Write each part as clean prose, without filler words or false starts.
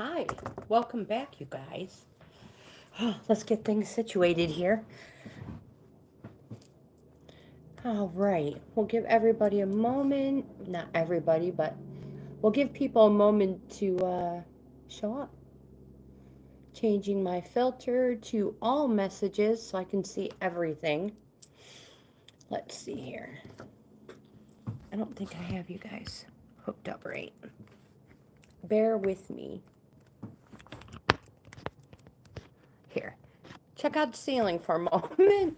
Hi, welcome back, you guys. Let's get things situated here. All right, we'll give everybody a moment. Not everybody, but we'll give people a moment to show up. Changing my filter to all messages so I can see everything. Let's see here. I don't think I have you guys hooked up right. Bear with me. Here, check out the ceiling for a moment.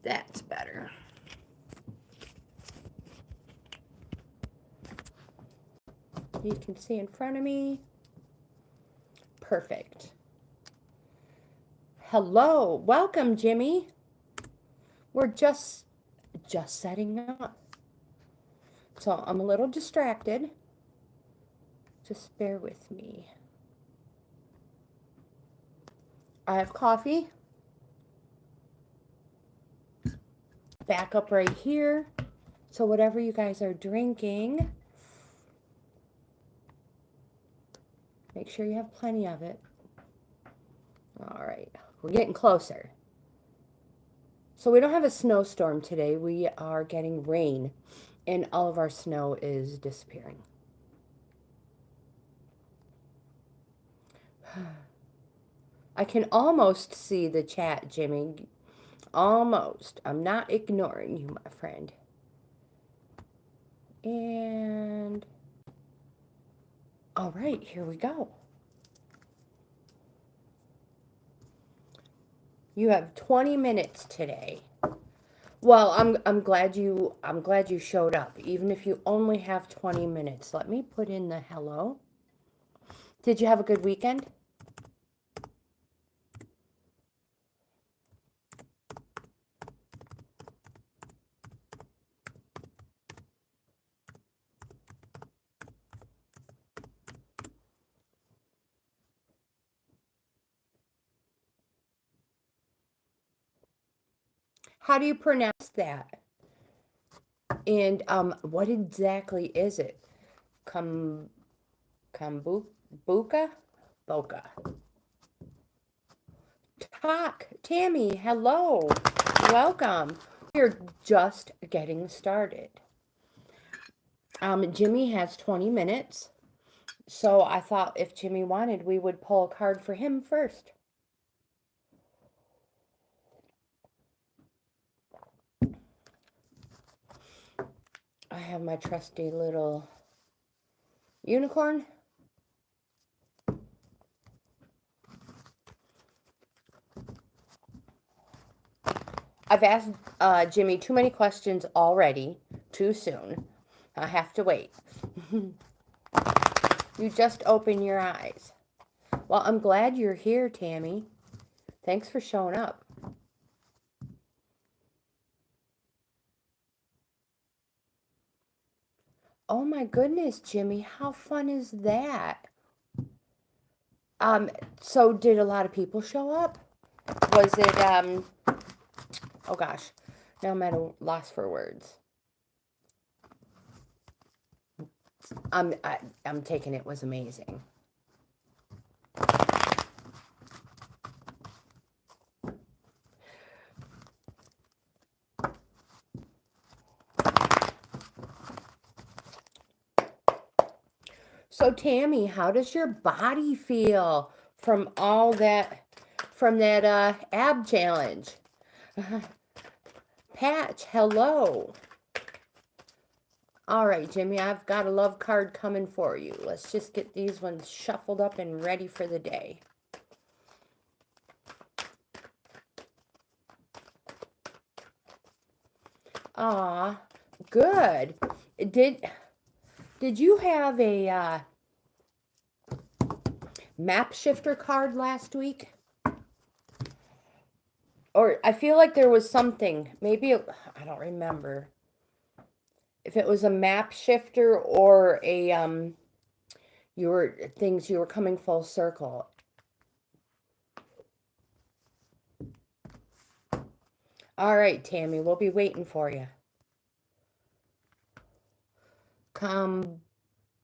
That's better. You can see in front of me. Perfect. Hello, welcome, Jimmy. We're just setting up. So I'm a little distracted. Just bear with me. I have coffee. Back up right here. So whatever you guys are drinking, make sure you have plenty of it. All right, we're getting closer. So we don't have a snowstorm today. We are getting rain, and all of our snow is disappearing. I can almost see the chat, Jimmy. Almost. I'm not ignoring you, my friend. And all right, here we go. You have 20 minutes today. Well, I'm glad you showed up, even if you only have 20 minutes. Let me put in the hello. Did you have a good weekend? How do you pronounce that? And what exactly is it? Buka? Boca. Talk. Tammy, hello. Welcome. We're just getting started. Jimmy has 20 minutes. So I thought if Jimmy wanted, we would pull a card for him first. I have my trusty little unicorn. I've asked Jimmy too many questions already, too soon. I have to wait. You just open your eyes. Well, I'm glad you're here, Tammy. Thanks for showing up. Oh my goodness, Jimmy, how fun is that? So did a lot of people show up? Was it, oh gosh, now I'm at a loss for words. I'm taking it was amazing. So Tammy, how does your body feel from all that, from that ab challenge? Patch, hello. All right, Jimmy, I've got a love card coming for you. Let's just get these ones shuffled up and ready for the day. Ah, good. Did you have a map shifter card last week? Or I feel like there was something. Maybe I don't remember if it was a map shifter or a you were coming full circle. All right, Tammy, we'll be waiting for you.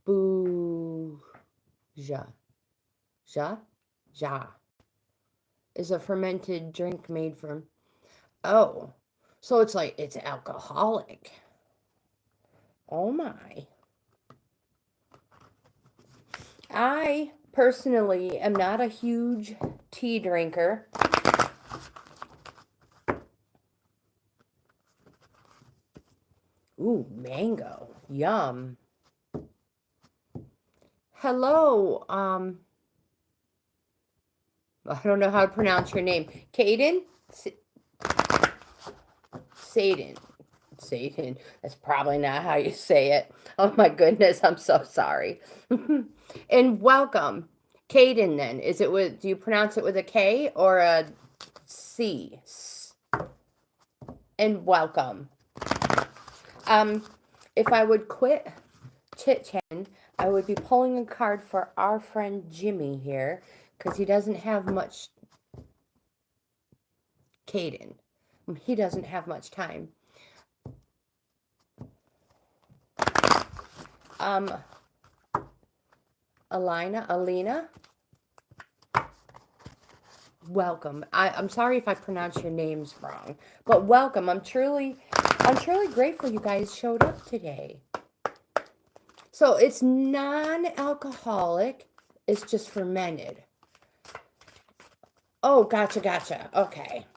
Boo. Ja. Ja? Ja. Is a fermented drink made from... Oh. So it's like, it's alcoholic. Oh my. I personally am not a huge tea drinker. Ooh, mango. Yum. Hello, I don't know how to pronounce your name. Caden? Satan. Satan. That's probably not how you say it. Oh my goodness, I'm so sorry. And welcome. Caden then. Is it with, do you pronounce it with a K or a C? And welcome. If I would quit chit-chatting, I would be pulling a card for our friend Jimmy here, because he doesn't have much... Caden. He doesn't have much time. Alina, welcome. I'm sorry if I pronounce your names wrong, but welcome. I'm truly grateful you guys showed up today. So it's non-alcoholic. It's just fermented. Oh, gotcha. Okay.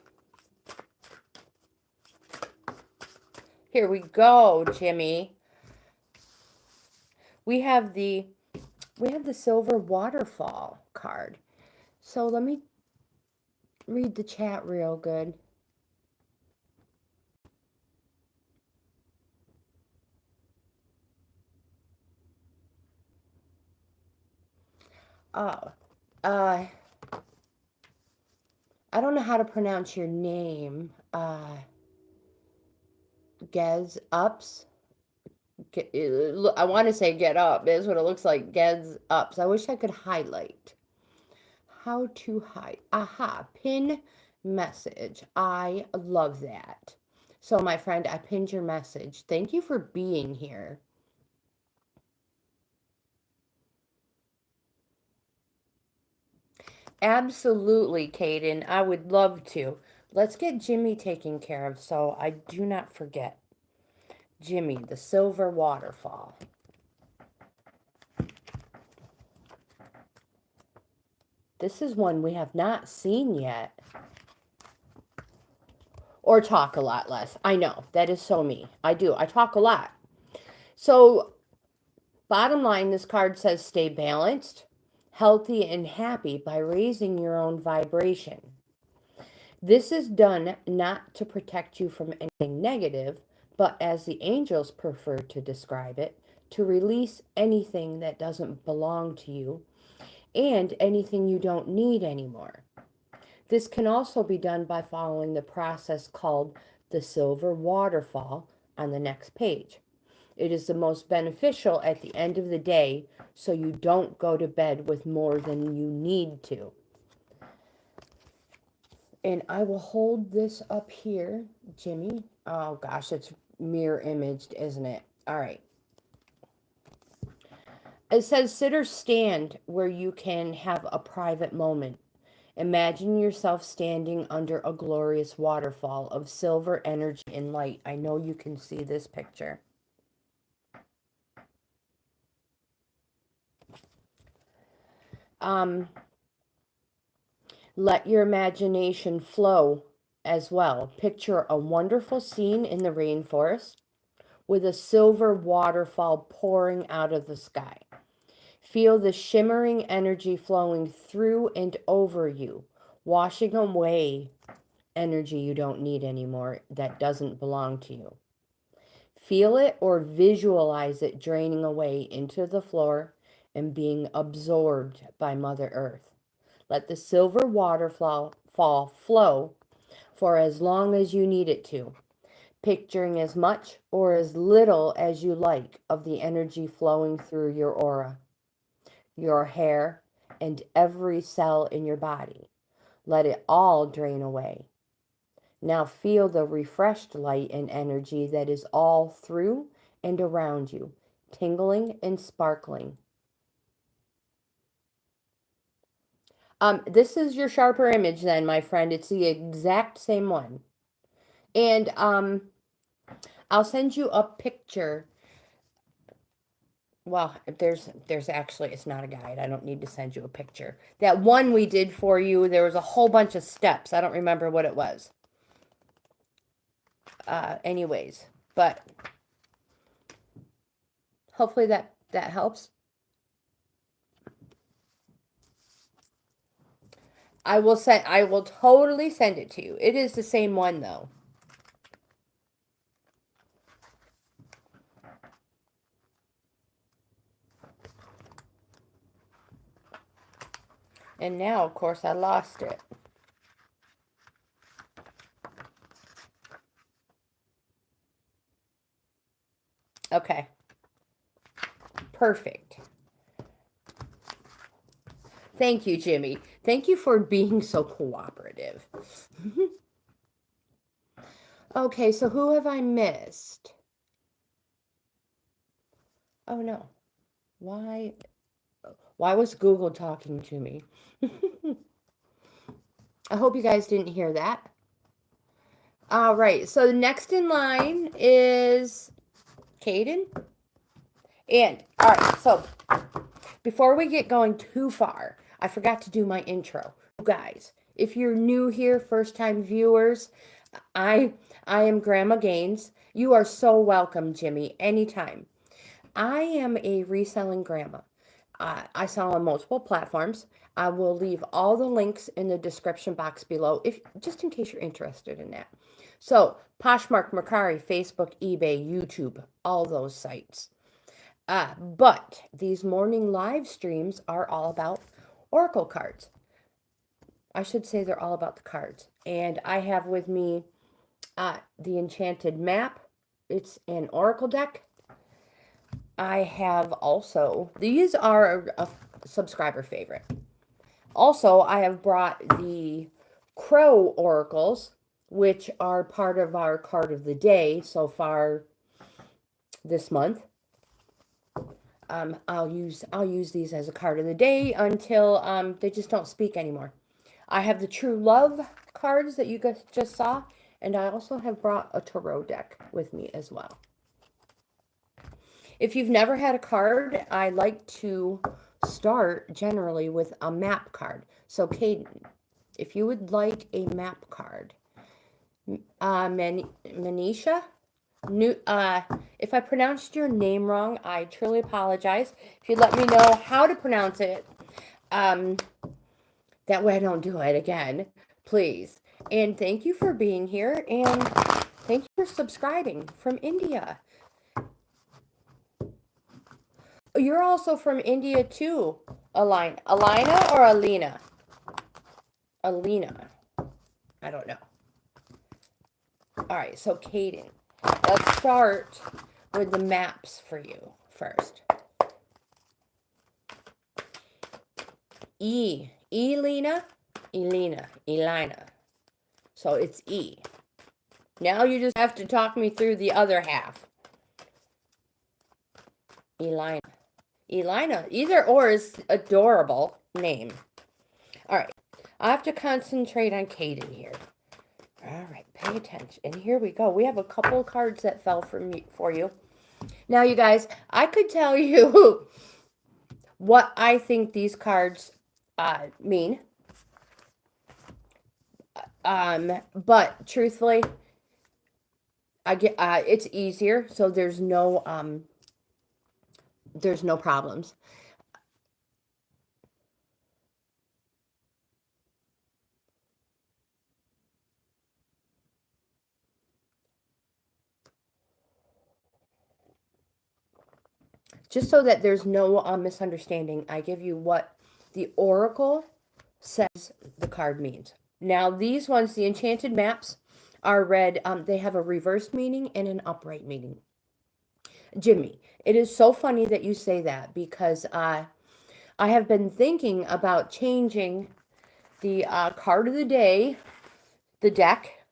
Here we go, Jimmy. We have the silver waterfall card. So let me read the chat real good. Oh, I don't know how to pronounce your name. GAINZ ups. I want to say get up. Is what it looks like. GAINZ ups. I wish I could highlight. How to hide. Aha. Pin message. I love that. So, my friend, I pinned your message. Thank you for being here. Absolutely, Caden. I would love to. Let's get Jimmy taken care of so I do not forget. Jimmy, the silver waterfall. This is one we have not seen yet. Or talk a lot less. I know, that is so me. I do. I talk a lot. So, bottom line, this card says stay balanced, healthy, and happy by raising your own vibration. This is done not to protect you from anything negative, but as the angels prefer to describe it, to release anything that doesn't belong to you and anything you don't need anymore. This can also be done by following the process called the silver waterfall on the next page. It is the most beneficial at the end of the day, so you don't go to bed with more than you need to. And I will hold this up here, Jimmy. Oh gosh, it's mirror imaged, isn't it? All right. It says sit or stand where you can have a private moment. Imagine yourself standing under a glorious waterfall of silver energy and light. I know you can see this picture. Let your imagination flow as well. Picture a wonderful scene in the rainforest with a silver waterfall pouring out of the sky. Feel the shimmering energy flowing through and over you, washing away energy you don't need anymore that doesn't belong to you. Feel it or visualize it draining away into the floor and being absorbed by Mother Earth. Let the silver waterfall flow for as long as you need it to, picturing as much or as little as you like of the energy flowing through your aura, your hair, and every cell in your body. Let it all drain away. Now feel the refreshed light and energy that is all through and around you, tingling and sparkling. This is your sharper image then, my friend. It's the exact same one. And I'll send you a picture. Well, there's actually, it's not a guide. I don't need to send you a picture. That one we did for you, there was a whole bunch of steps. I don't remember what it was. Anyways, but hopefully that helps. I will totally send it to you. It is the same one though. And now, of course, I lost it. Okay. Perfect. Thank you, Jimmy. Thank you for being so cooperative. Okay, so who have I missed? Oh no. Why was Google talking to me? I hope you guys didn't hear that. All right, so next in line is Caden. And, all right, so before we get going too far, I forgot to do my intro. Guys, if you're new here, first-time viewers, I am Grandma GAINZ. You are so welcome, Jimmy, anytime. I am a reselling grandma. I sell on multiple platforms. I will leave all the links in the description box below, if just in case you're interested in that. So, Poshmark, Mercari, Facebook, eBay, YouTube, all those sites. But these morning live streams are all about oracle cards. I should say they're all about the cards. And I have with me the Enchanted Map. It's an oracle deck. I have also, these are a subscriber favorite. Also, I have brought the Crow oracles, which are part of our card of the day so far this month. I'll use these as a card of the day until they just don't speak anymore. I have the True Love cards that you guys just saw, and I also have brought a tarot deck with me as well. If you've never had a card, I like to start generally with a map card. So, Caden, if you would like a map card, Manisha, if I pronounced your name wrong, I truly apologize. If you'd let me know how to pronounce it, that way I don't do it again, please. And thank you for being here, and thank you for subscribing from India. You're also from India too, Alina or Alina? Alina. I don't know. All right, so Caden, let's start with the maps for you first. Elina. So it's E. Now you just have to talk me through the other half. Elina. Either or is adorable name. All right. I have to concentrate on Caden here. All right. Pay attention. And here we go. We have a couple of cards that fell for you. Now, you guys, I could tell you what I think these cards mean. But truthfully, it's easier, so there's no problems. Just so that there's no misunderstanding, I give you what the oracle says the card means. Now, these ones, the enchanted maps, are read, they have a reversed meaning and an upright meaning. Jimmy, it is so funny that you say that, because I have been thinking about changing the card of the day, the deck.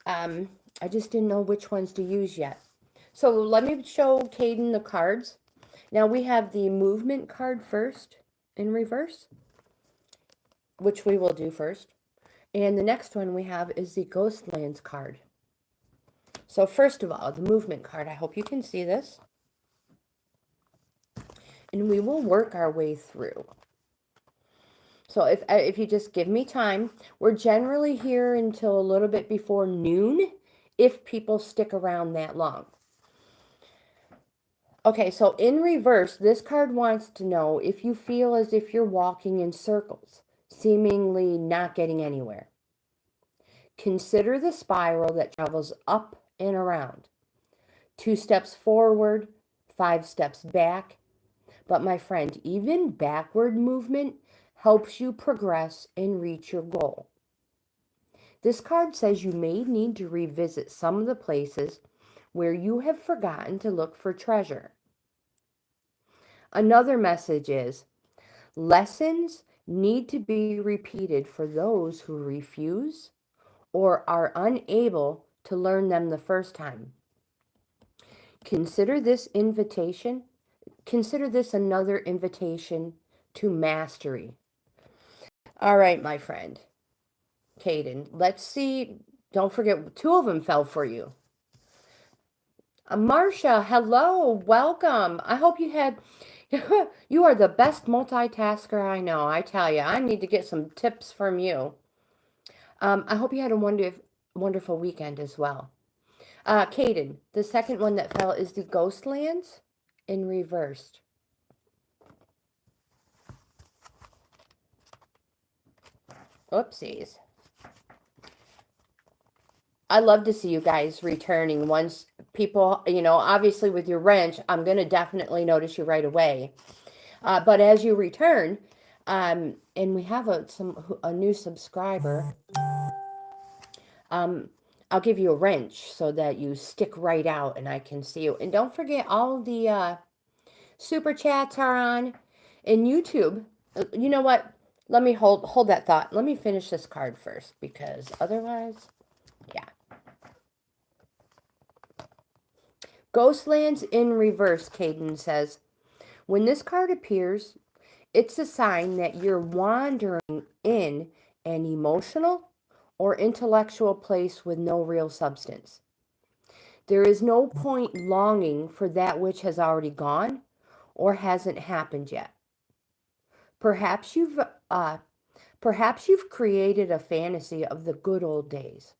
I just didn't know which ones to use yet. So let me show Caden the cards. Now we have the movement card first in reverse. which we will do first. And the next one we have is the Ghostlands card. So first of all, the movement card. I hope you can see this. And we will work our way through. So if you just give me time, we're generally here until a little bit before noon, if people stick around that long. Okay, so in reverse, this card wants to know if you feel as if you're walking in circles, seemingly not getting anywhere. Consider the spiral that travels up and around. 2 steps forward, 5 steps back. But my friend, even backward movement helps you progress and reach your goal. This card says you may need to revisit some of the places where you have forgotten to look for treasure. Another message is, lessons need to be repeated for those who refuse or are unable to learn them the first time. Consider this another invitation to mastery. All right, my friend, Caden, let's see. Don't forget, 2 of them fell for you. Marcia, hello, welcome. I hope you had, you are the best multitasker I know. I tell you, I need to get some tips from you. I hope you had a wonderful weekend as well. Caden, the second one that fell is the Ghostlands in reversed. Oopsies. I love to see you guys returning once people, obviously with your wrench, I'm going to definitely notice you right away. But as you return, and we have a new subscriber, I'll give you a wrench so that you stick right out and I can see you. And don't forget, all the super chats are on. In YouTube, you know what? Let me hold that thought. Let me finish this card first, because otherwise, yeah. Ghostlands in reverse, Caden says. When this card appears, it's a sign that you're wandering in an emotional or intellectual place with no real substance. There is no point longing for that which has already gone or hasn't happened yet. Perhaps you've created a fantasy of the good old days,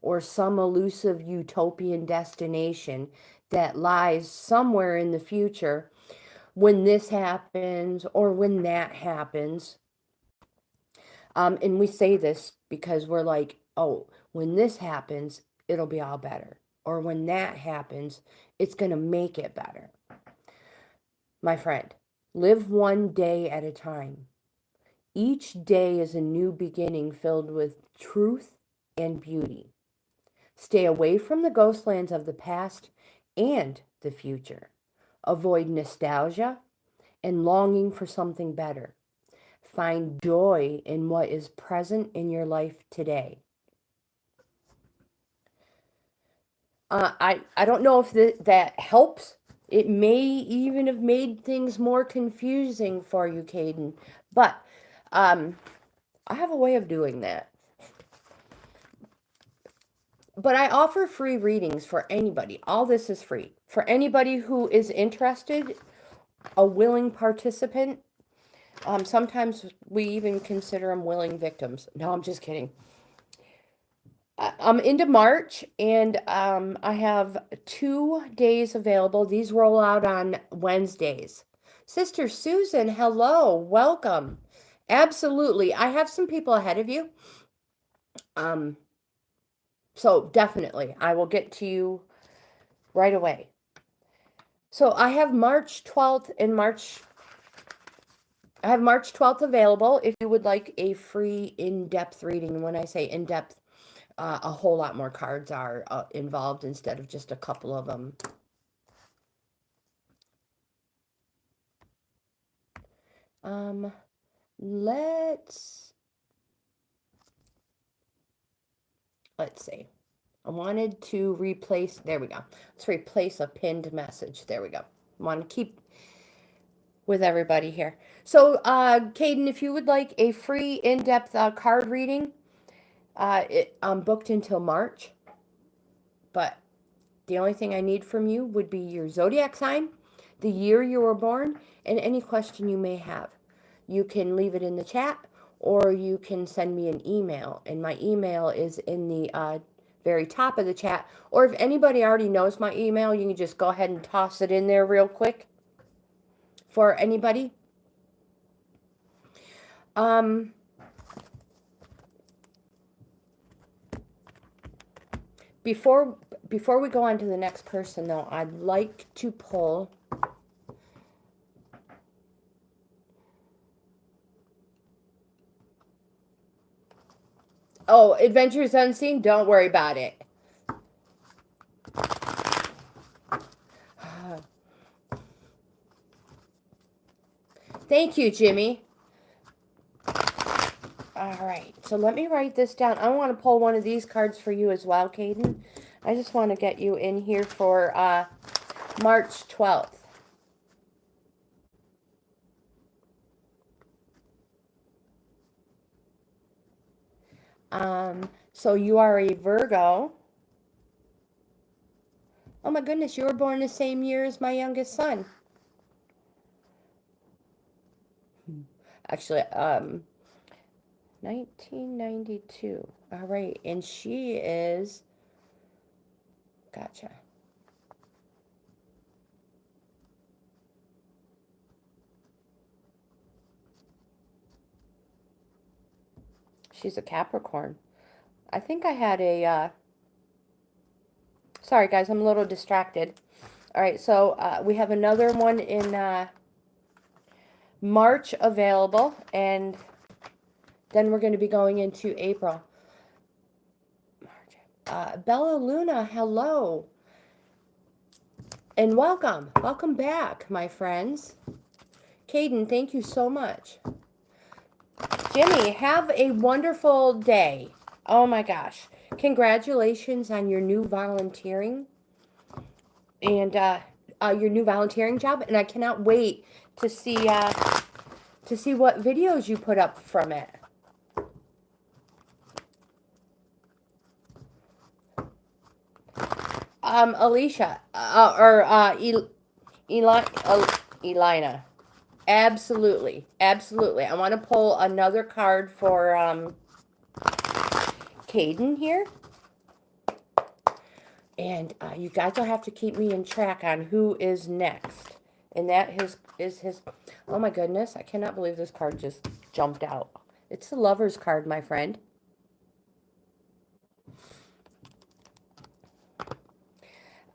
or some elusive utopian destination that lies somewhere in the future when this happens or when that happens. And we say this because we're like, oh, when this happens, it'll be all better. Or when that happens, it's going to make it better. My friend, live one day at a time. Each day is a new beginning filled with truth and beauty. Stay away from the ghostlands of the past and the future. Avoid nostalgia and longing for something better. Find joy in what is present in your life today. I don't know if that helps. It may even have made things more confusing for you, Caden, but I have a way of doing that. But I offer free readings for anybody. All this is free. For anybody who is interested, a willing participant. Sometimes we even consider them willing victims. No, I'm just kidding. I'm into March, and I have 2 days available. These roll out on Wednesdays. Sister Susan, hello, welcome. Absolutely. I have some people ahead of you. So definitely, I will get to you right away. So I have March 12th and March 12th available if you would like a free in-depth reading. When I say in-depth, a whole lot more cards are involved instead of just a couple of them. Let's see. I wanted to replace, there we go. Let's replace a pinned message. There we go. I want to keep with everybody here. So, Caden, if you would like a free in-depth card reading, I'm booked until March, but the only thing I need from you would be your zodiac sign, the year you were born, and any question you may have. You can leave it in the chat, or you can send me an email, and my email is in the very top of the chat. Or if anybody already knows my email, you can just go ahead and toss it in there real quick for anybody. Before we go on to the next person, though, I'd like to pull Adventures Unseen. Don't worry about it. Thank you, Jimmy. All right, so let me write this down. I want to pull one of these cards for you as well, Caden. I just want to get you in here for March 12th. So you are a Virgo. Oh my goodness, you were born the same year as my youngest son. Actually, 1992. All right, and she is, gotcha. She's a Capricorn. I think I had a, sorry guys, I'm a little distracted. All right, so we have another one in March available, and then we're going to be going into April. Bella Luna, hello. And welcome. Welcome back, my friends. Caden, thank you so much. Jimmy, have a wonderful day. Oh my gosh. Congratulations on your new volunteering and your new volunteering job. And I cannot wait to see what videos you put up from it. Alicia, Elina. Absolutely. Absolutely. I want to pull another card for Caden here. And you guys will have to keep me in track on who is next. And that is his... Oh my goodness, I cannot believe this card just jumped out. It's the Lover's card, my friend.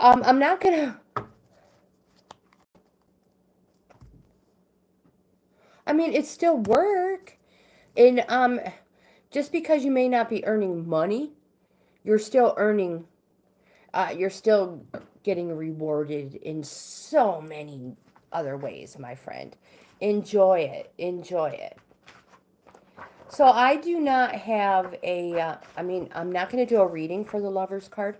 I'm not going to... I mean, it's still work. And just because you may not be earning money, you're still earning... you're still getting rewarded in so many other ways, my friend. Enjoy it. Enjoy it. So I do not have a, I mean, I'm not going to do a reading for the Lover's card.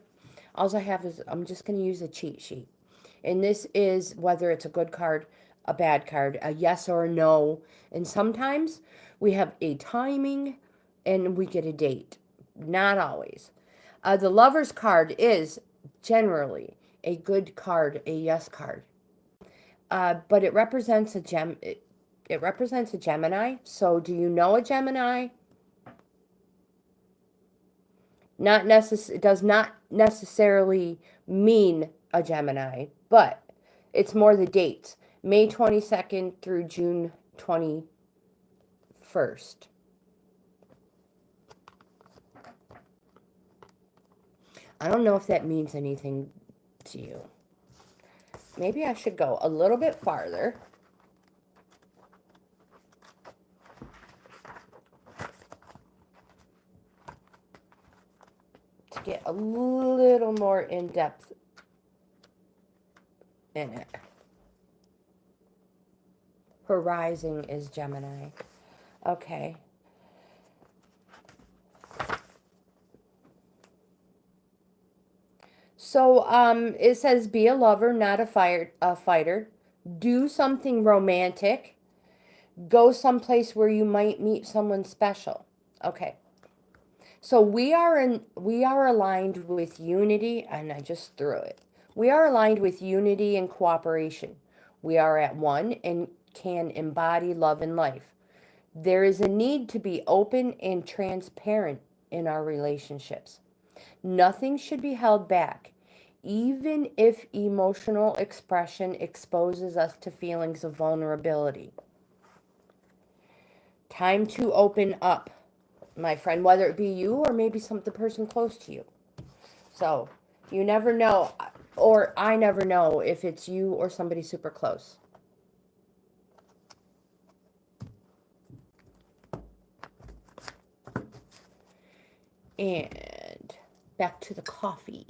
All I have is, I'm just going to use a cheat sheet. And this is whether it's a good card, a bad card, a yes or a no. And sometimes we have a timing and we get a date. Not always. The Lover's card is generally a good card, a yes card. But it represents a it represents a Gemini. So do you know a Gemini? It does not necessarily mean a Gemini, but it's more the dates. May 22nd through June 21st. I don't know if that means anything to you. Maybe I should go a little bit farther. To get a little more in depth in it. Her rising is Gemini. Okay. So it says be a lover, not a fighter. do something romantic, go someplace where you might meet someone special. Okay. So we are aligned with unity, and I just threw it. We are aligned with unity and cooperation. We are at one and can embody love and life. There is a need to be open and transparent in our relationships. Nothing should be held back, even if emotional expression exposes us to feelings of vulnerability. Time to open up, my friend, whether it be you or maybe the person close to you. So you never know, or I never know if it's you or somebody super close. And back to the coffee.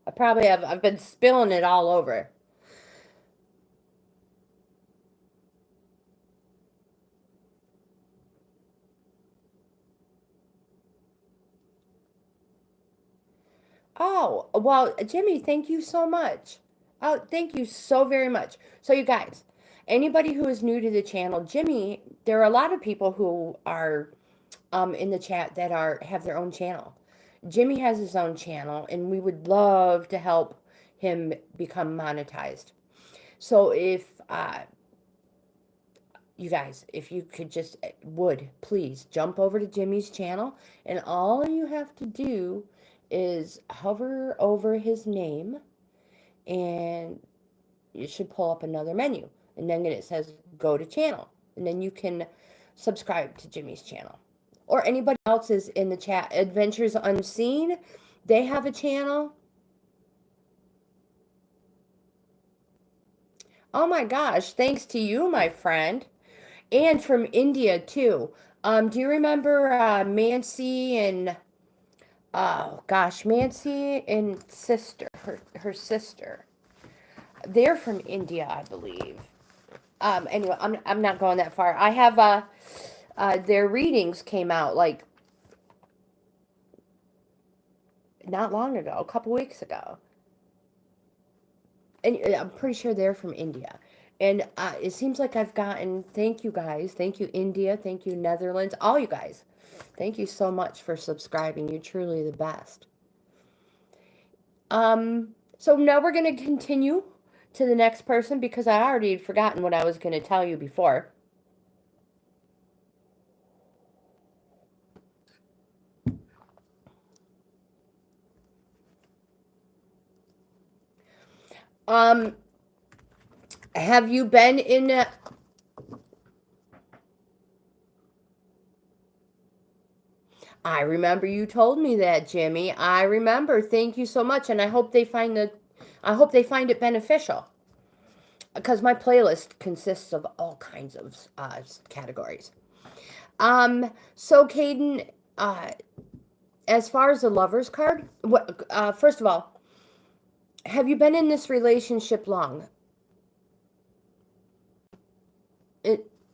I've been spilling it all over. Oh, well, Jimmy, thank you so much. Oh, thank you so very much. So, you guys, anybody who is new to the channel, Jimmy, there are a lot of people who are in the chat that have their own channel. Jimmy has his own channel, and we would love to help him become monetized. So, if you guys, if you could just please jump over to Jimmy's channel, and all you have to do is hover over his name, and you should pull up another menu, and then it says go to channel, and then you can subscribe to Jimmy's channel. Or anybody else is in the chat. Adventures Unseen, they have a channel. Oh my gosh, thanks to you, my friend. And from India too. Do you remember Mancy and Mancy and her sister? They're from India, I believe. Anyway, I'm not going that far. I have their readings came out like not long ago, a couple weeks ago. And I'm pretty sure they're from India. And it seems like I've gotten, thank you guys, thank you India, thank you Netherlands, all you guys. Thank you so much for subscribing. You're truly the best. So now we're going to continue to the next person because I already had forgotten what I was going to tell you before. Have you been in I remember you told me that, Jimmy. I remember. Thank you so much, and I hope they find it beneficial. Because my playlist consists of all kinds of categories. So Caden, as far as the lover's card, first of all, have you been in this relationship long?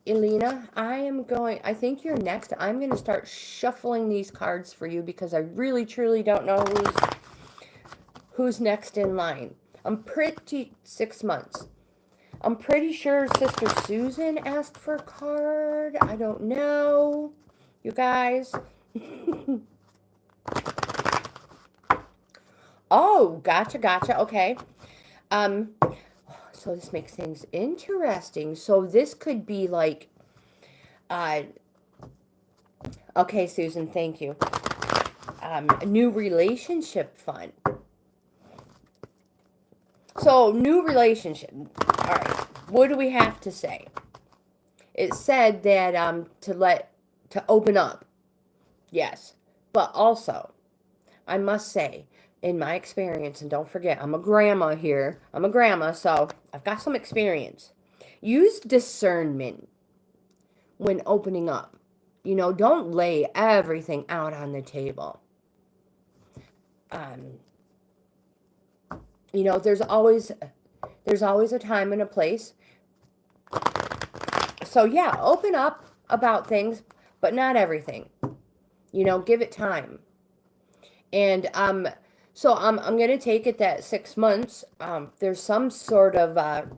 Elena, I think you're next. I'm going to start shuffling these cards for you because I really, truly don't know who's next in line. 6 months. I'm pretty sure Sister Susan asked for a card. I don't know. You guys. Oh, gotcha. Okay. So this makes things interesting. So this could be like, okay, Susan, thank you. A new relationship fun. So new relationship. All right. What do we have to say? It said that to open up. Yes. But also, I must say, in my experience, and don't forget, I'm a grandma here. I'm a grandma, so I've got some experience. Use discernment when opening up. Don't lay everything out on the table. There's always a time and a place. So yeah, open up about things, but not everything. Give it time. And So I'm going to take it that 6 months, there's some sort of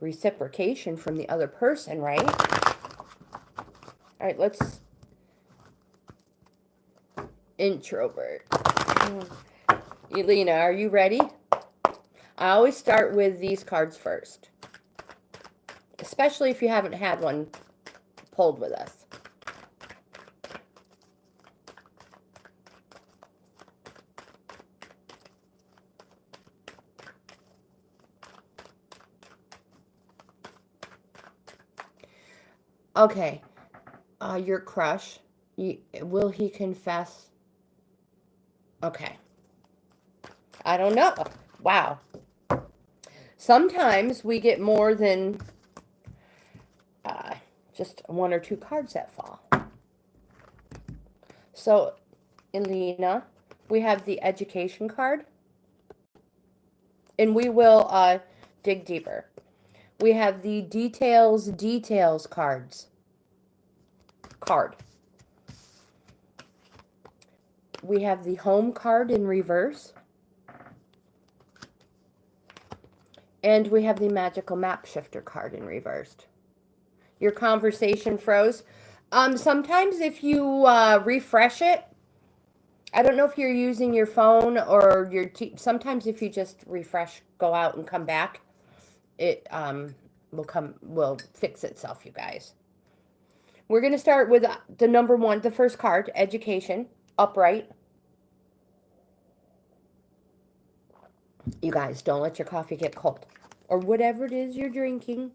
reciprocation from the other person, right? All right, let's introvert. Elena, are you ready? I always start with these cards first, especially if you haven't had one pulled with us. Okay, your crush, will he confess? Okay, I don't know. Wow. Sometimes we get more than just one or two cards that fall. So, Elena, we have the education card, and we will dig deeper. We have the details card. We have the home card in reverse. And we have the magical map shifter card in reverse. Your conversation froze. Sometimes if you refresh it, I don't know if you're using your phone or your sometimes if you just refresh, go out and come back, it will fix itself, you guys. We're going to start with the number one, the first card, education, upright. You guys, don't let your coffee get cold or whatever it is you're drinking.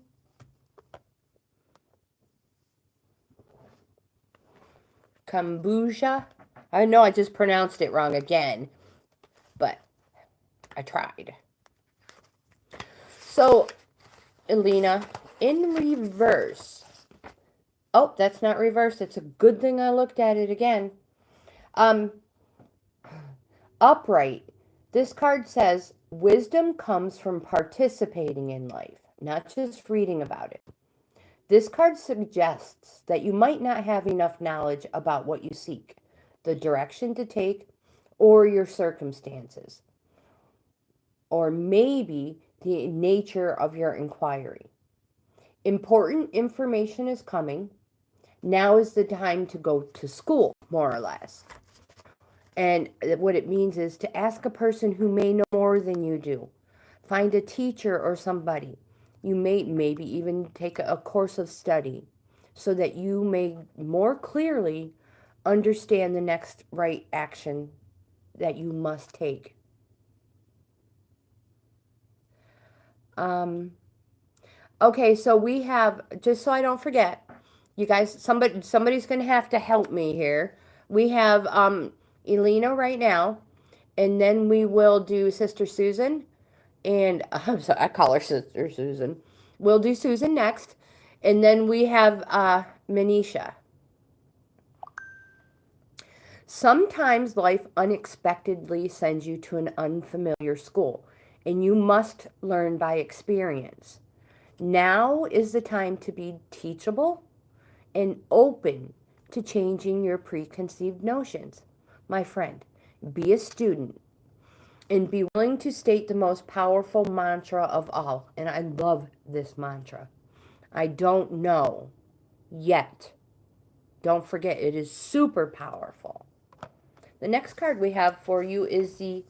Kombucha. I know I just pronounced it wrong again, but I tried. So, Elena, in reverse. Oh, that's not reverse. It's a good thing I looked at it again. Upright. This card says, wisdom comes from participating in life, not just reading about it. This card suggests that you might not have enough knowledge about what you seek, the direction to take, or your circumstances, or maybe the nature of your inquiry. Important information is coming. Now is the time to go to school, more or less. And what it means is to ask a person who may know more than you do. Find a teacher or somebody. You may maybe even take a course of study so that you may more clearly understand the next right action that you must take. Okay, so we have, just so I don't forget, you guys, somebody's going to have to help me here. We have Elena right now, and then we will do Sister Susan, and I'm sorry, I call her Sister Susan. We'll do Susan next, and then we have Manisha. Sometimes life unexpectedly sends you to an unfamiliar school, and you must learn by experience. Now is the time to be teachable and open to changing your preconceived notions. My friend, be a student and be willing to state the most powerful mantra of all. And I love this mantra. I don't know yet. Don't forget, it is super powerful. The next card we have for you is the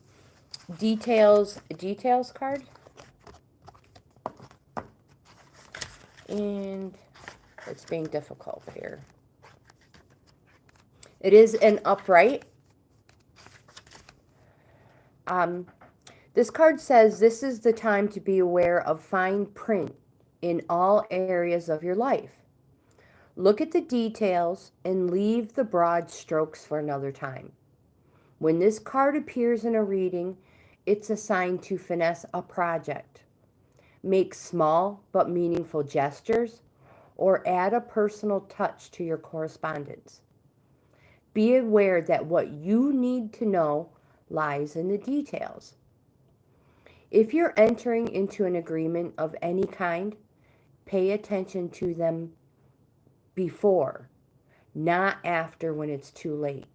details card. And it's being difficult here. It is an upright. This card says this is the time to be aware of fine print in all areas of your life. Look at the details and leave the broad strokes for another time. When this card appears in a reading, it's a sign to finesse a project. Make small but meaningful gestures or add a personal touch to your correspondence. Be aware that what you need to know lies in the details. If you're entering into an agreement of any kind, pay attention to them before, not after when it's too late.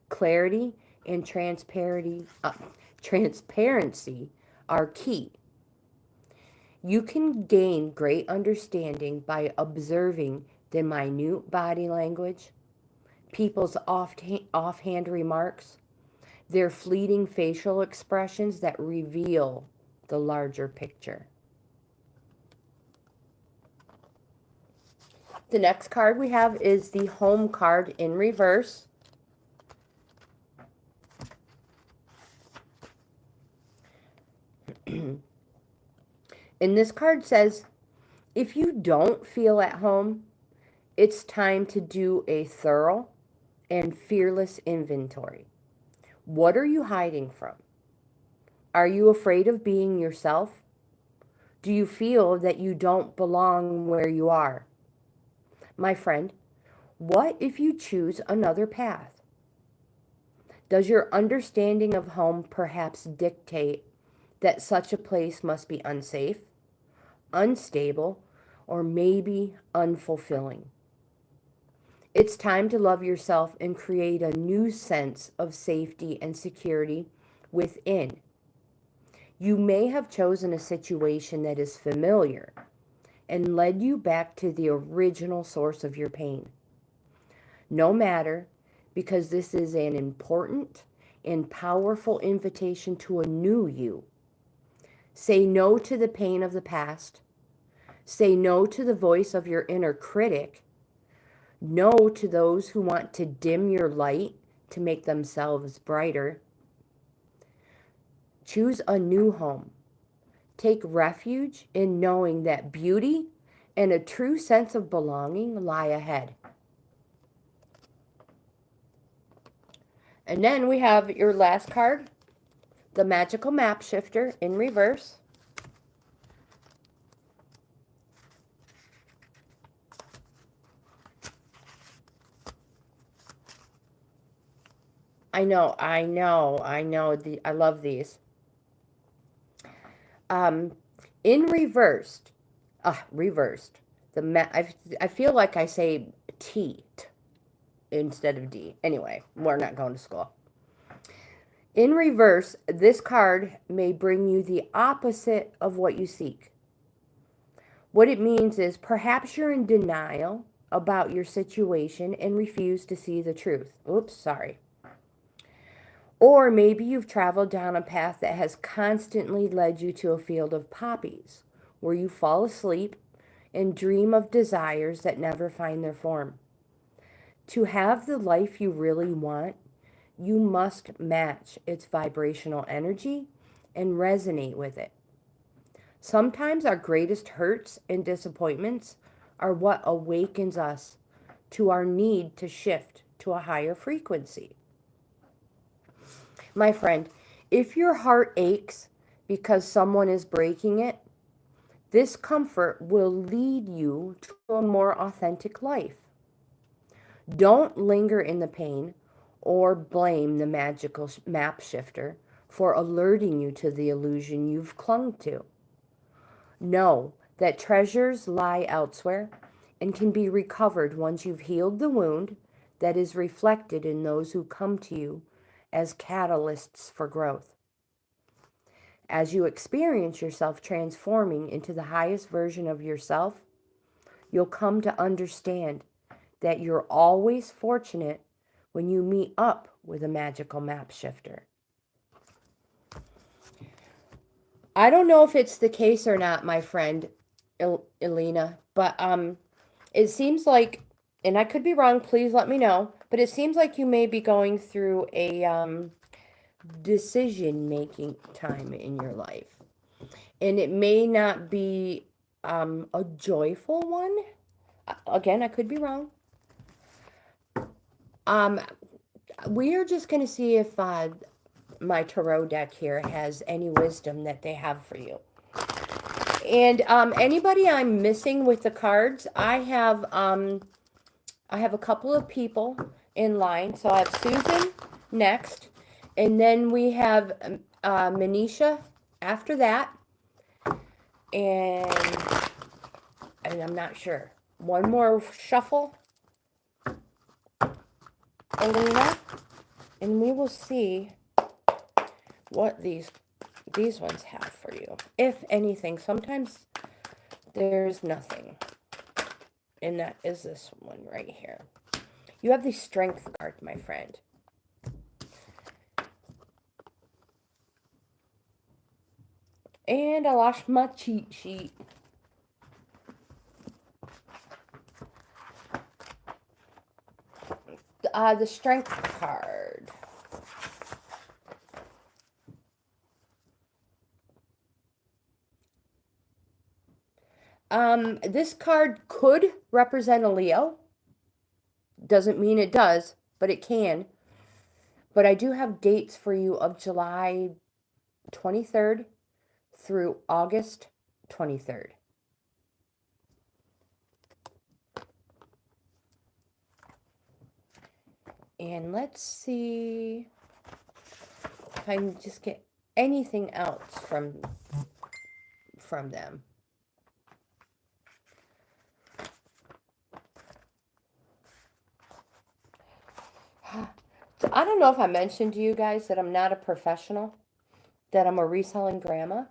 Clarity and transparency are key. You can gain great understanding by observing the minute body language, people's offhand remarks, their fleeting facial expressions that reveal the larger picture. The next card we have is the Home card in reverse. And this card says, if you don't feel at home, it's time to do a thorough and fearless inventory. What are you hiding from? Are you afraid of being yourself? Do you feel that you don't belong where you are? My friend, what if you choose another path? Does your understanding of home perhaps dictate that such a place must be unsafe, unstable, or maybe unfulfilling? It's time to love yourself and create a new sense of safety and security within. You may have chosen a situation that is familiar and led you back to the original source of your pain. No matter, because this is an important and powerful invitation to a new you. Say no to the pain of the past. Say no to the voice of your inner critic. No to those who want to dim your light to make themselves brighter. Choose a new home. Take refuge in knowing that beauty and a true sense of belonging lie ahead. And then we have your last card, the Magical Map Shifter in reverse. I know. I love these. In reversed, I feel like I say T instead of D. Anyway, we're not going to school. In reverse, this card may bring you the opposite of what you seek. What it means is perhaps you're in denial about your situation and refuse to see the truth. Oops, sorry. Or maybe you've traveled down a path that has constantly led you to a field of poppies, where you fall asleep and dream of desires that never find their form. To have the life you really want, you must match its vibrational energy and resonate with it. Sometimes our greatest hurts and disappointments are what awakens us to our need to shift to a higher frequency. My friend, if your heart aches because someone is breaking it, this comfort will lead you to a more authentic life. Don't linger in the pain or blame the magical map shifter for alerting you to the illusion you've clung to. Know that treasures lie elsewhere and can be recovered once you've healed the wound that is reflected in those who come to you as catalysts for growth. As you experience yourself transforming into the highest version of yourself, you'll come to understand that you're always fortunate when you meet up with a magical map shifter. I don't know if it's the case or not, my friend Elena, but it seems like, and I could be wrong, please let me know, but it seems like you may be going through a decision-making time in your life. And it may not be a joyful one. Again, I could be wrong. We are just going to see if my tarot deck here has any wisdom that they have for you. And anybody I'm missing with the cards, I have a couple of people in line. So I have Susan next, and then we have Manisha after that, and I'm not sure. One more shuffle, Elena, And we will see what these ones have for you. If anything, sometimes there's nothing. And that is this one right here. You have the strength card, my friend. And I lost my cheat sheet. The strength card. This card could represent a Leo. Doesn't mean it does, but it can. But I do have dates for you of July 23rd through August 23rd. And let's see if I can just get anything else from them. So I don't know if I mentioned to you guys that I'm not a professional, that I'm a reselling grandma,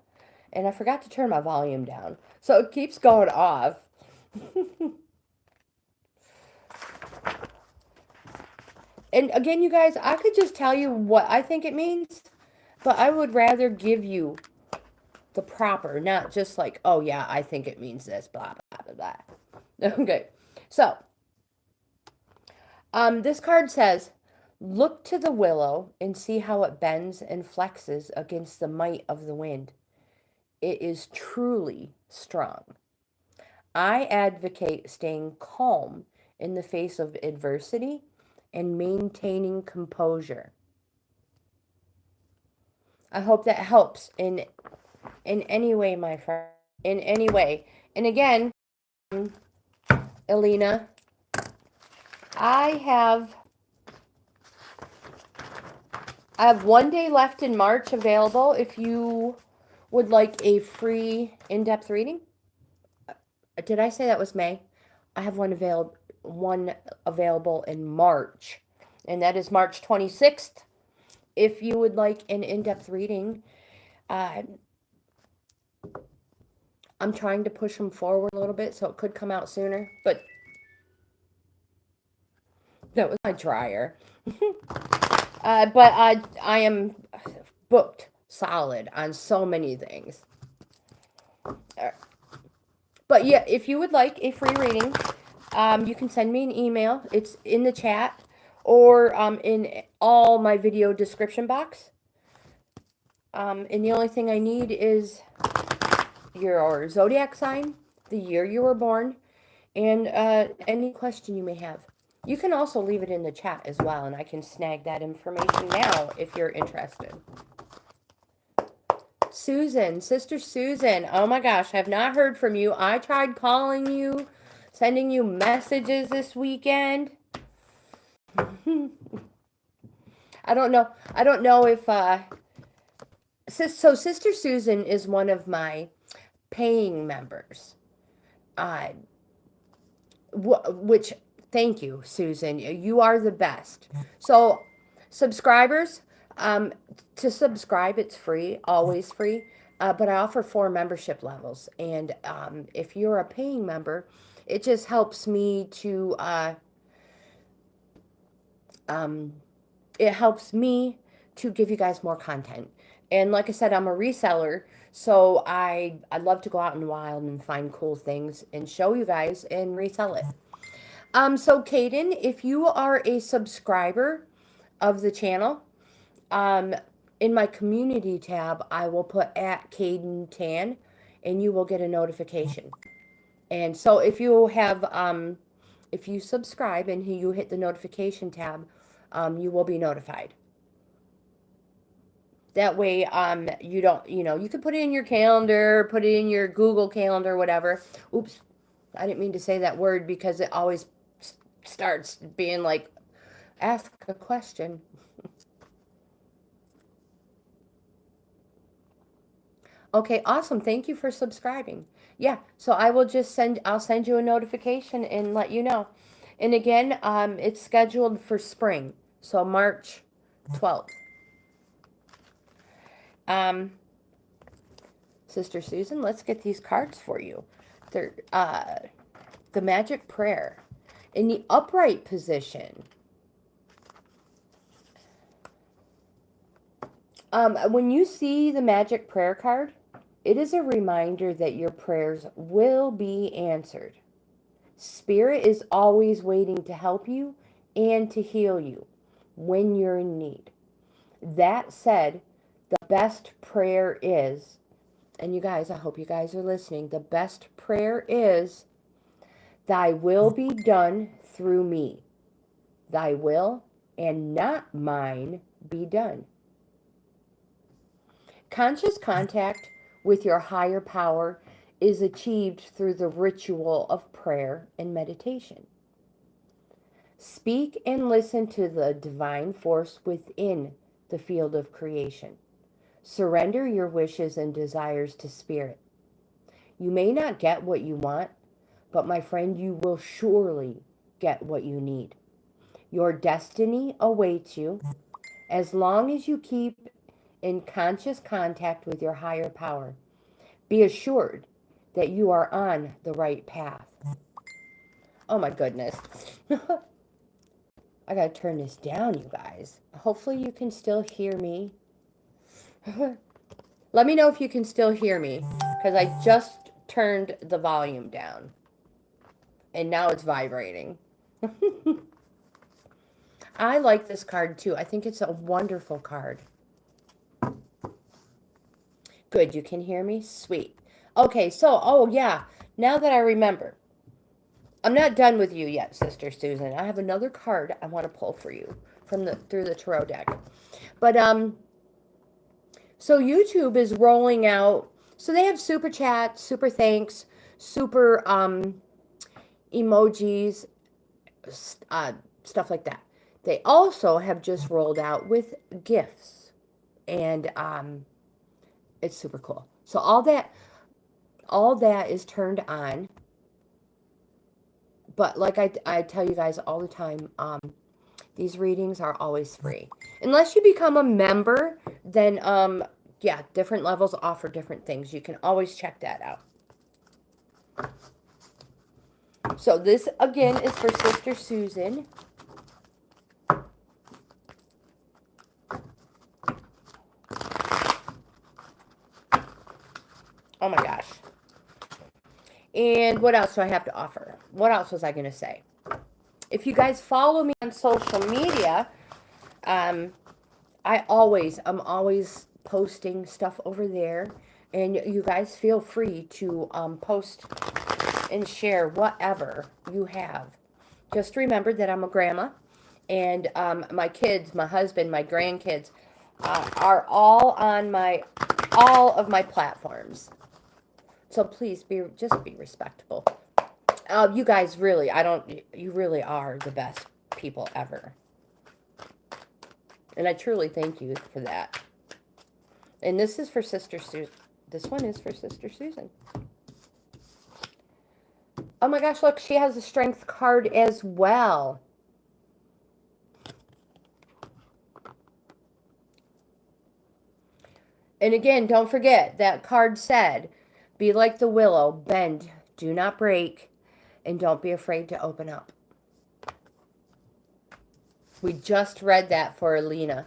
and I forgot to turn my volume down. So it keeps going off. And again, you guys, I could just tell you what I think it means, but I would rather give you the proper, not just like, oh yeah, I think it means this, blah, blah, blah, blah. Okay, so this card says, look to the willow and see how it bends and flexes against the might of the wind. It is truly strong. I advocate staying calm in the face of adversity and maintaining composure. I hope that helps in any way, my friend. In any way. And again, Elena, I have 1 day left in March available if you would like a free in-depth reading. Did I say that was May? I have one available in March, and that is March 26th. If you would like an in-depth reading, I'm trying to push them forward a little bit, so it could come out sooner, but that was my dryer. But I am booked solid on so many things. But yeah, if you would like a free reading, you can send me an email. It's in the chat or in all my video description box. And the only thing I need is your zodiac sign, the year you were born, and any question you may have. You can also leave it in the chat as well, and I can snag that information now if you're interested. Susan, Sister Susan, oh my gosh, I have not heard from you. I tried calling you, sending you messages this weekend. I don't know if, so Sister Susan is one of my paying members, which, thank you, Susan, you are the best. So subscribers, to subscribe, it's free, always free, but I offer 4 membership levels, and if you're a paying member, it just helps me to give you guys more content. And like I said, I'm a reseller, so I love to go out in the wild and find cool things and show you guys and resell it. So Caden, if you are a subscriber of the channel, in my community tab, I will put @CadenTan, and you will get a notification. And so if you have, if you subscribe and you hit the notification tab, you will be notified. That way, you don't, you can put it in your calendar, put it in your Google Calendar, whatever. Oops, I didn't mean to say that word because it always starts being like, ask a question. Okay, awesome. Thank you for subscribing. Yeah, so I'll send you a notification and let you know. And again, it's scheduled for spring. So March 12. Sister Susan, let's get these cards for you. They're, the magic prayer. In the upright position, when you see the magic prayer card, it is a reminder that your prayers will be answered. Spirit is always waiting to help you and to heal you when you're in need. That said, the best prayer is, and you guys, I hope you guys are listening, the best prayer is, thy will be done through me. Thy will and not mine be done. Conscious contact with your higher power is achieved through the ritual of prayer and meditation. Speak and listen to the divine force within the field of creation. Surrender your wishes and desires to Spirit. You may not get what you want, but my friend, you will surely get what you need. Your destiny awaits you as long as you keep in conscious contact with your higher power. Be assured that you are on the right path. Oh my goodness. I gotta turn this down, you guys. Hopefully you can still hear me. Let me know if you can still hear me, because I just turned the volume down. And now it's vibrating. I like this card too. I think it's a wonderful card. Good, you can hear me? Sweet. Okay, so, oh yeah, now that I remember, I'm not done with you yet, Sister Susan. I have another card I want to pull for you from through the tarot deck. But so YouTube is rolling out, so they have super chat, super thanks, super emojis, stuff like that. They also have just rolled out with gifts, and it's super cool. So all that is turned on. But like I tell you guys all the time, these readings are always free. Unless you become a member, then yeah, different levels offer different things. You can always check that out. So this again is for Sister Susan. Oh my gosh. And what else do I have to offer? What else was I going to say? If you guys follow me on social media, I'm always posting stuff over there. And you guys feel free to post and share whatever you have. Just remember that I'm a grandma. And my kids, my husband, my grandkids are all on all of my platforms. So please just be respectful. You guys really, you really are the best people ever. And I truly thank you for that. And this is for Sister Susan. This one is for Sister Susan. Oh my gosh, look, she has a strength card as well. And again, don't forget, that card said, be like the willow, bend, do not break, and don't be afraid to open up. We just read that for Alina.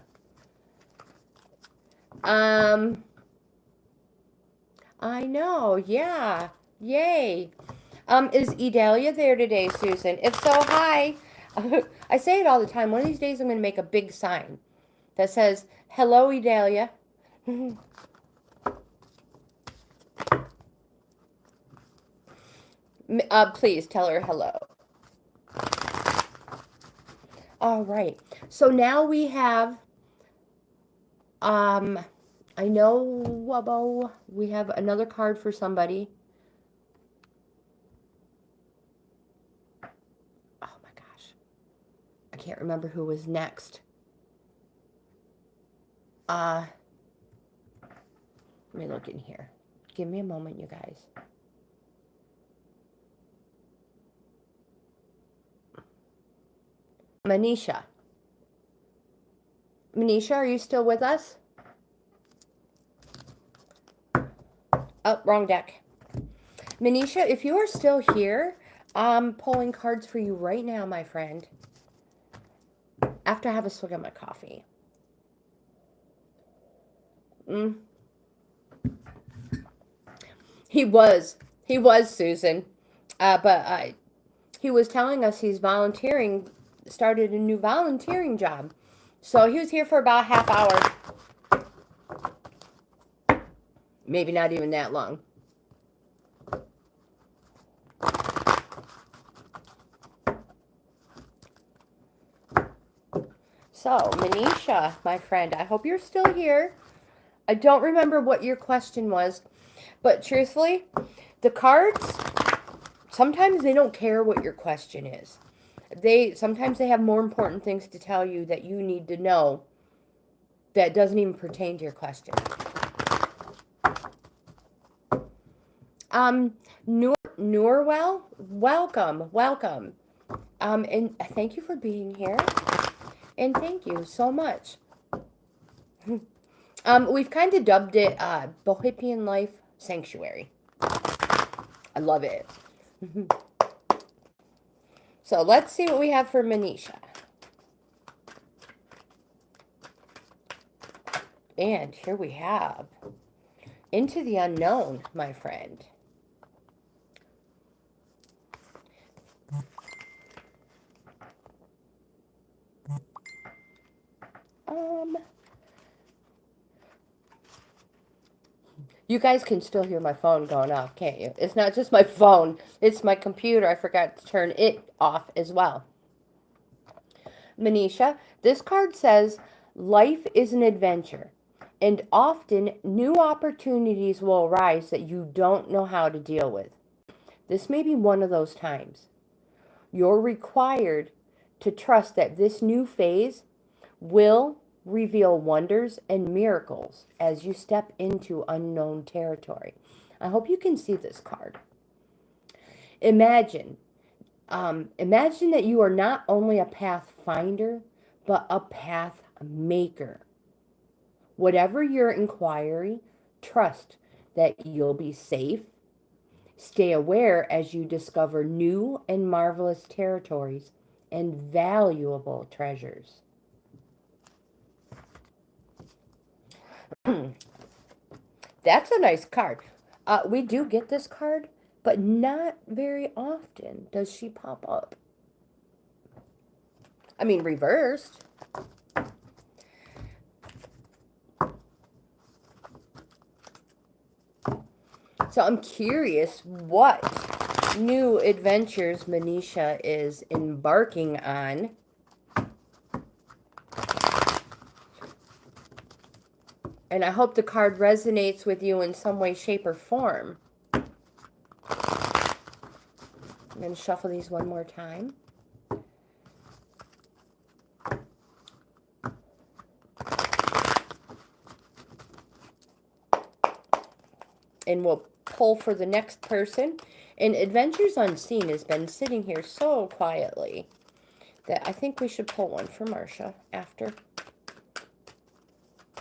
I know, yeah, yay. Is Idalia there today, Susan? If so, hi. I say it all the time. One of these days I'm going to make a big sign that says, hello, Idalia. Please tell her hello. All right. So now we have, I know we have another card for somebody. Oh my gosh. I can't remember who was next. Let me look in here. Give me a moment, you guys. Manisha. Manisha, are you still with us? Oh, wrong deck. Manisha, if you are still here, I'm pulling cards for you right now, my friend. After I have a swig of my coffee. He was, Susan. But he was telling us he's volunteering, started a new volunteering job. So he was here for about a half hour. Maybe not even that long. So, Manisha, my friend, I hope you're still here. I don't remember what your question was, but truthfully, the cards, sometimes they don't care what your question is. Sometimes they have more important things to tell you that you need to know that doesn't even pertain to your question. Norwell, welcome. And thank you for being here. And thank you so much. We've kind of dubbed it Bohippian Life Sanctuary. I love it. So let's see what we have for Manisha. And here we have Into the Unknown, my friend. You guys can still hear my phone going off, can't you? It's not just my phone, it's my computer. I forgot to turn it off as well. Manisha, this card says, life is an adventure, and often new opportunities will arise that you don't know how to deal with. This may be one of those times. You're required to trust that this new phase will reveal wonders and miracles as you step into unknown territory. I hope you can see this card. Imagine that you are not only a pathfinder, but a path maker. Whatever your inquiry, trust that you'll be safe. Stay aware as you discover new and marvelous territories and valuable treasures. That's a nice card. We do get this card, but not very often does she pop up. I mean, reversed. So I'm curious what new adventures Manisha is embarking on. And I hope the card resonates with you in some way, shape, or form. I'm going to shuffle these one more time. And we'll pull for the next person. And Adventures Unseen has been sitting here so quietly that I think we should pull one for Marcia after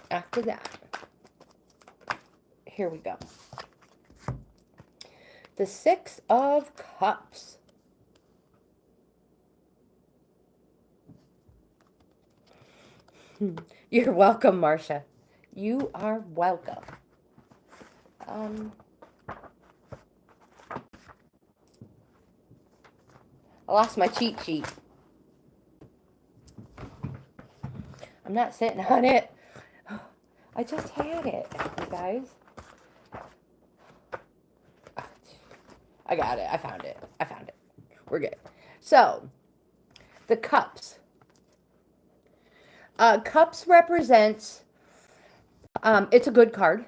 that. Here we go. The Six of Cups. You're welcome, Marcia. You are welcome. I lost my cheat sheet. I'm not sitting on it. I just had it, you guys. I got it. I found it. We're good. So, the cups. Cups represents, it's a good card.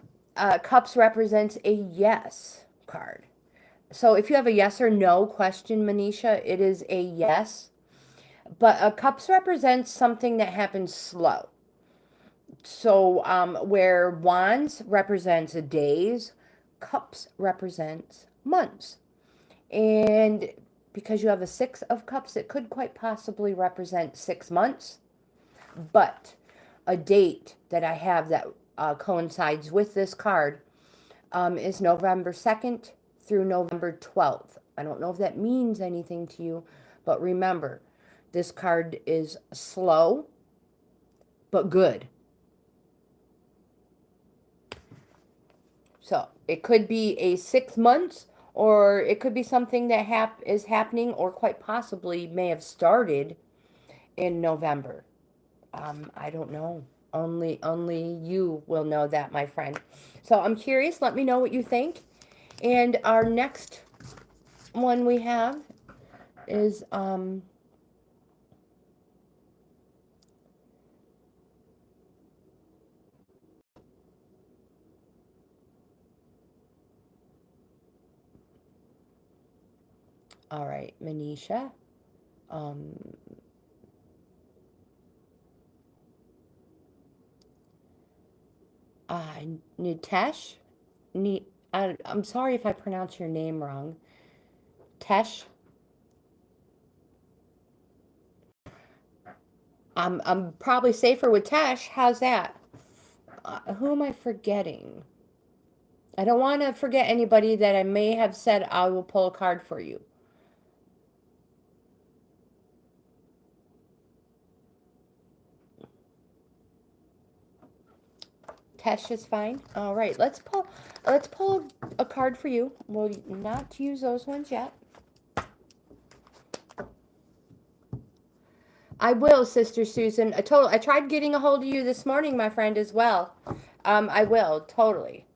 Cups represents a yes card. So if you have a yes or no question, Manisha, it is a yes. But cups represents something that happens slow. So where wands represents days, cups represents months. And because you have a Six of Cups, it could quite possibly represent 6 months. But a date that I have that coincides with this card is November 2nd through November 12th. I don't know if that means anything to you, but remember, this card is slow, but good. So it could be a 6 months, or it could be something that is happening, or quite possibly may have started in November. I don't know. Only you will know that, my friend. So I'm curious. Let me know what you think. And our next one we have is all right, Manisha. Um, uh, Nitesh. I'm sorry if I pronounce your name wrong. Tesh. I'm probably safer with Tesh. How's that? Who am I forgetting? I don't want to forget anybody that I may have said I will pull a card for you. Tesh is fine. All right, let's pull a card for you. We'll not use those ones yet. I will, Sister Susan. I tried getting a hold of you this morning, my friend, as well. I will, totally.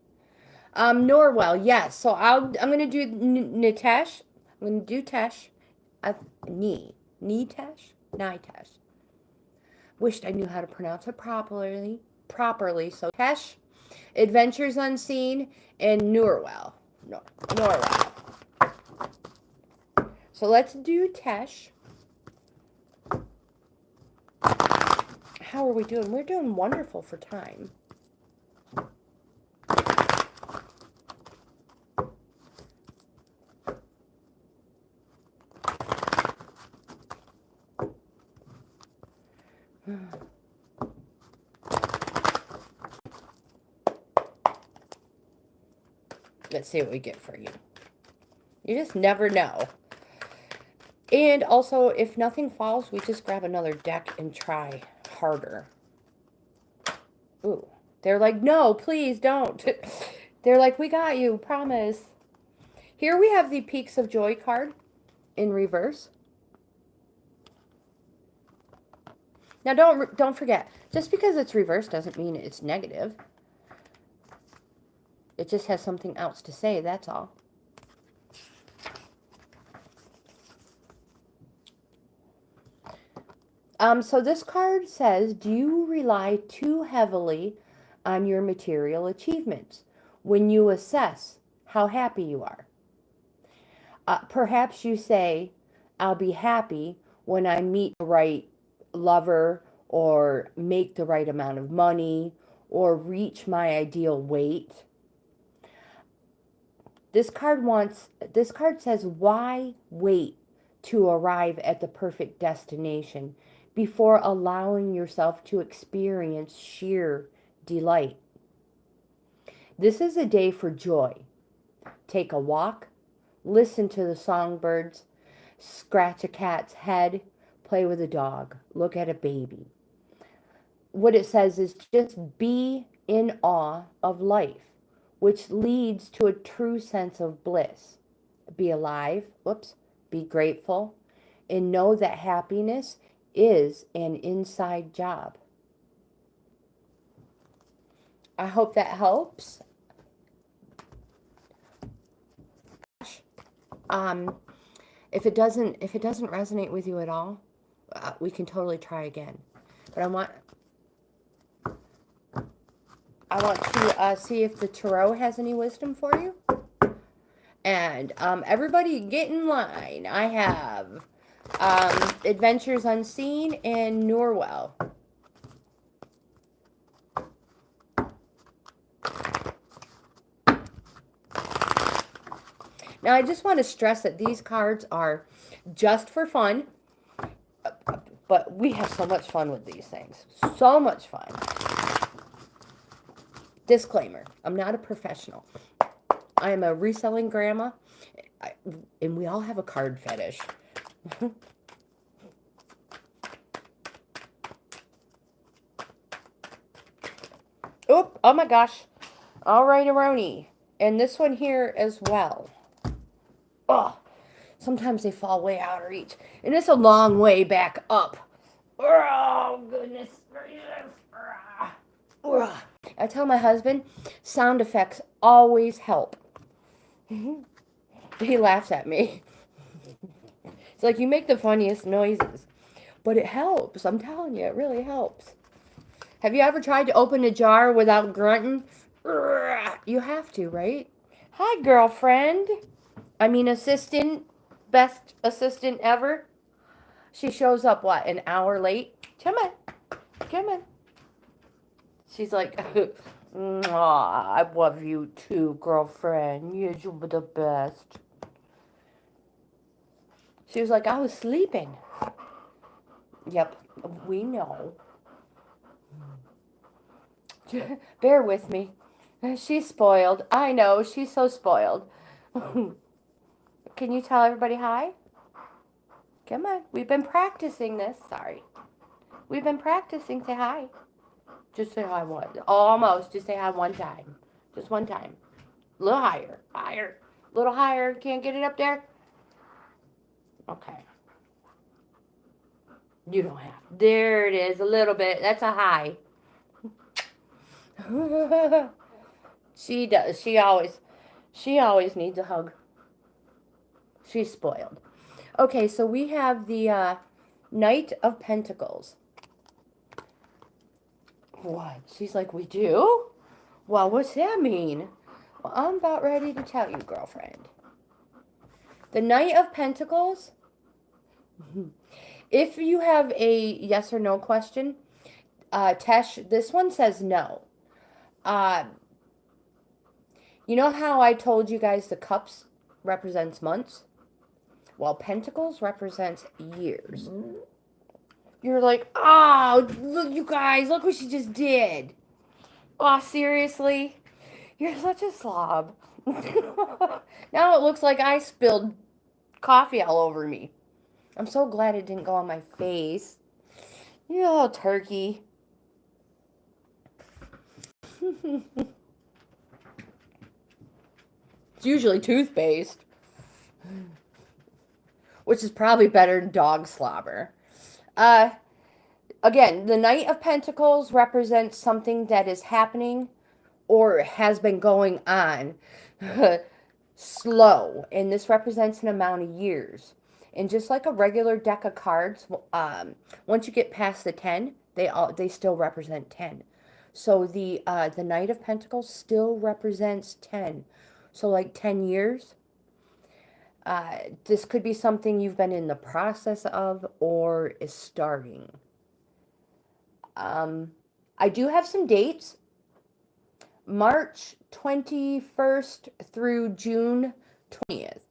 Norwell, yes. So I'm gonna do Nitesh. I'm gonna do Tesh. Nitesh. Nitesh. Wished I knew how to pronounce it properly. So Tesh, Adventures Unseen, and Norwell. Norwell. So let's do Tesh. How are we doing? We're doing wonderful for time. Let's see what we get for you. You just never know. And also, if nothing falls, we just grab another deck and try harder. Ooh. They're like, no, please don't. They're like, we got you, promise. Here we have the Peaks of Joy card in reverse. Now, don't forget, just because it's reversed doesn't mean it's negative. It just has something else to say, that's all. So this card says, do you rely too heavily on your material achievements when you assess how happy you are? Perhaps you say, I'll be happy when I meet the right lover, or make the right amount of money, or reach my ideal weight. This card says, why wait to arrive at the perfect destination before allowing yourself to experience sheer delight? This is a day for joy. Take a walk, listen to the songbirds, scratch a cat's head, play with a dog, look at a baby. What it says is just be in awe of life, which leads to a true sense of bliss. Be alive, be grateful, and know that happiness is an inside job. I hope that helps. If it doesn't resonate with you at all, we can totally try again. But I want to see if the tarot has any wisdom for you. And everybody get in line. I have Adventures Unseen and Norwell. Now, I just want to stress that these cards are just for fun. But we have so much fun with these things. So much fun. Disclaimer, I'm not a professional. I am a reselling grandma, and we all have a card fetish. Oop, oh my gosh. All right, Aroni. And this one here as well. Oh, sometimes they fall way out of reach. And it's a long way back up. Oh, goodness gracious. I tell my husband, sound effects always help. He laughs at me. It's like, you make the funniest noises. But it helps. I'm telling you, it really helps. Have you ever tried to open a jar without grunting? You have to, right? Hi, girlfriend. I mean, assistant. Best assistant ever. She shows up, what, an hour late? Come on. Come on. She's like, I love you too, girlfriend. You're the best. She was like, I was sleeping. Yep, we know. Bear with me. She's spoiled. I know, she's so spoiled. Can you tell everybody hi? Come on. We've been practicing this. Sorry. We've been practicing. Say hi. Just say hi one. Almost. Just say hi one time. Just one time. A little higher. Higher. A little higher. Can't get it up there? Okay. You don't have. There it is. A little bit. That's a hi. She does. She always needs a hug. She's spoiled. Okay, so we have the Knight of Pentacles. What? She's like, we do? Well, what's that mean? Well, I'm about ready to tell you, girlfriend. The Knight of Pentacles, if you have a yes or no question, Tesh, this one says no. You know how I told you guys the cups represents months? Well, Pentacles represents years. You're like, oh, look, you guys, look what she just did. Oh, seriously? You're such a slob. Now it looks like I spilled coffee all over me. I'm so glad it didn't go on my face. You little turkey. It's usually toothpaste, which is probably better than dog slobber. Again, the Knight of Pentacles represents something that is happening or has been going on slow, and this represents an amount of years. And just like a regular deck of cards, once you get past the 10, they still represent 10. So the Knight of Pentacles still represents 10. So like 10 years. This could be something you've been in the process of or is starting. I do have some dates. March 21st through June 20th.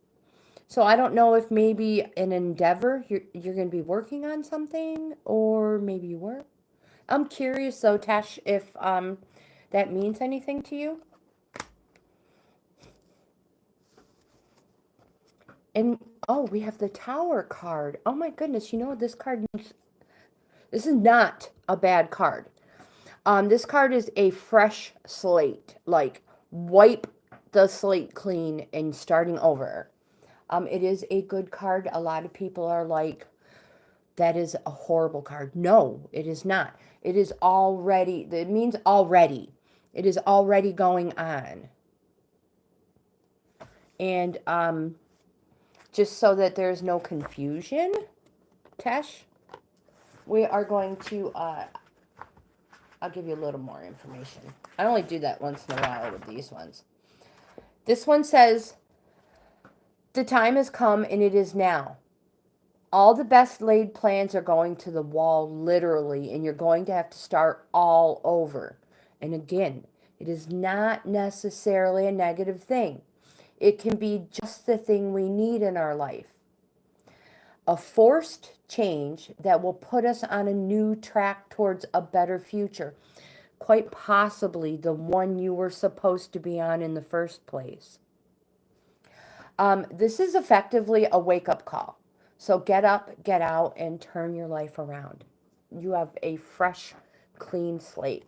So I don't know if maybe an endeavor, you're going to be working on something, or maybe you were. I'm curious though, Tash, if that means anything to you. And, oh, we have the Tower card. Oh my goodness, you know what this card means? This is not a bad card. This card is a fresh slate. Like, wipe the slate clean and starting over. It is a good card. A lot of people are like, that is a horrible card. No, it is not. It is already, it means already. It is already going on. And just so that there's no confusion, Tesh, we are going to, I'll give you a little more information. I only do that once in a while with these ones. This one says, the time has come and it is now. All the best laid plans are going to the wall, literally, and you're going to have to start all over. And again, it is not necessarily a negative thing. It can be just the thing we need in our life. a forced change that will put us on a new track towards a better future, quite possibly the one you were supposed to be on in the first place. This is effectively a wake-up call. So get up, get out, and turn your life around. You have a fresh, clean slate.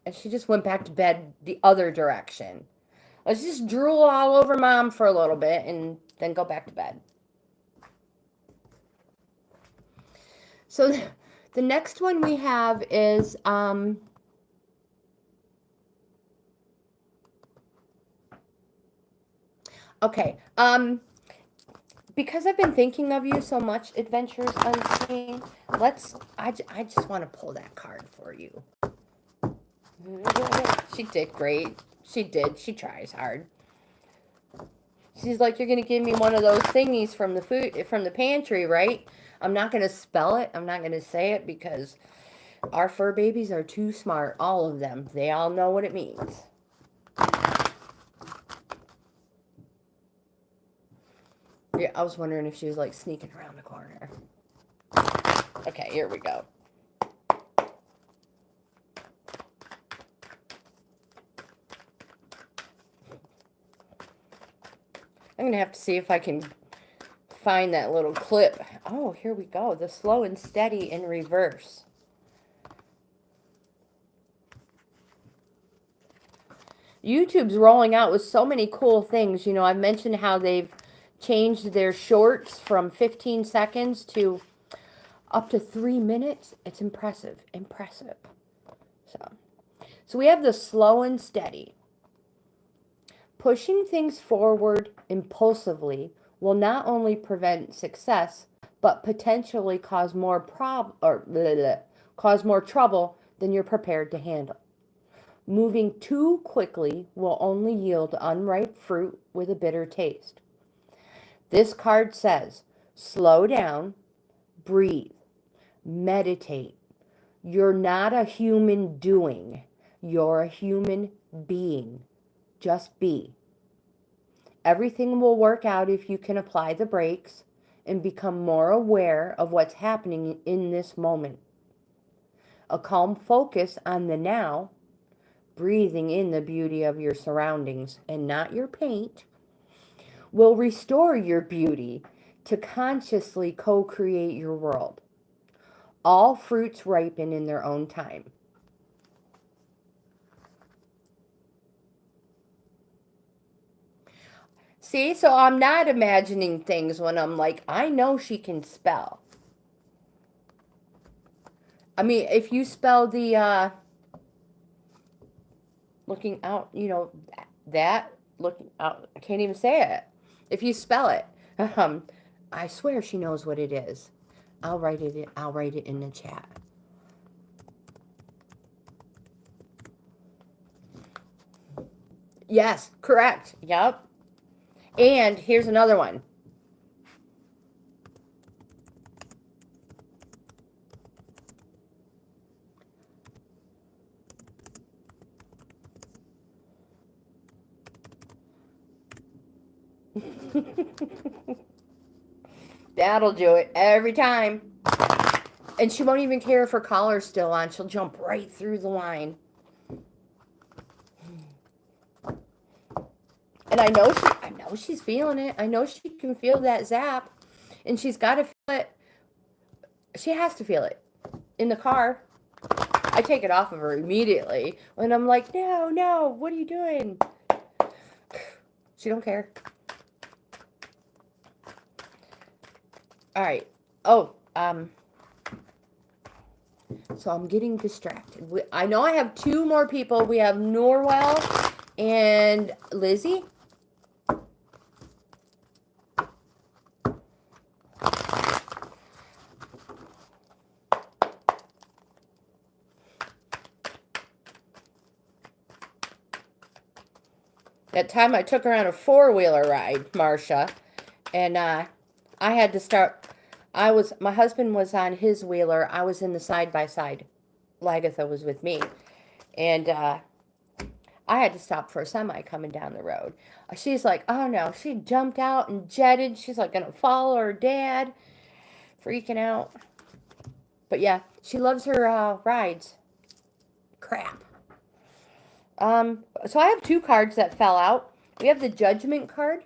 And she just went back to bed the other direction. Let's just drool all over Mom for a little bit and then go back to bed. So the next one we have is okay. Because I've been thinking of you so much, Adventures Unseen, I just want to pull that card for you. She did great. She did. She tries hard. She's like, you're going to give me one of those thingies from the pantry, right? I'm not going to spell it. I'm not going to say it because our fur babies are too smart. All of them. They all know what it means. Yeah, I was wondering if she was like sneaking around the corner. Okay, here we go. I'm going to have to see if I can find that little clip. Oh, here we go. The slow and steady in reverse. YouTube's rolling out with so many cool things. You know, I've mentioned how they've changed their shorts from 15 seconds to up to 3 minutes. It's impressive. Impressive. So we have the slow and steady. Pushing things forward impulsively will not only prevent success, but potentially cause more trouble than you're prepared to handle. Moving too quickly will only yield unripe fruit with a bitter taste. This card says, slow down, breathe, meditate. You're not a human doing. You're a human being. Just be. Everything will work out if you can apply the brakes and become more aware of what's happening in this moment. A calm focus on the now, breathing in the beauty of your surroundings and not your paint, will restore your beauty to consciously co-create your world. All fruits ripen in their own time. See, so I'm not imagining things when I'm like, I know she can spell. I mean, if you spell the, looking out, you know, that, looking out, I can't even say it. If you spell it, I swear she knows what it is. I'll write it in the chat. Yes, correct. Yep. And here's another one. That'll do it every time. And she won't even care if her collar's still on. She'll jump right through the line. And I know she's feeling it. I know she can feel that zap. And she's got to feel it. She has to feel it. In the car. I take it off of her immediately. And I'm like, no, what are you doing? She don't care. All right. Oh, so I'm getting distracted. I know I have 2 more people. We have Norwell and Lizzie. That time I took her on a 4-wheeler ride, Marcia, and I had to start. My husband was on his wheeler. I was in the side-by-side. Lagatha was with me. And I had to stop for a semi coming down the road. She's like, oh no, she jumped out and jetted. She's like gonna follow her dad, freaking out. But yeah, she loves her rides. Crap. So I have two cards that fell out. We have the Judgment card.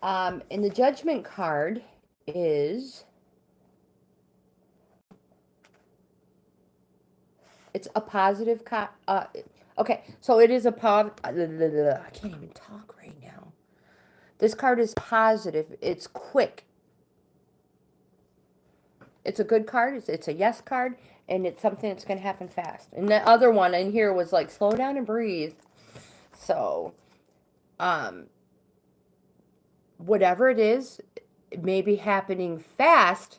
And the Judgment card is, it's a positive okay, so it is a I can't even talk right now. This card is positive. It's quick. It's a good card. It's a yes card, and it's something that's going to happen fast. And the other one in here was like, slow down and breathe. So, whatever it is, it may be happening fast,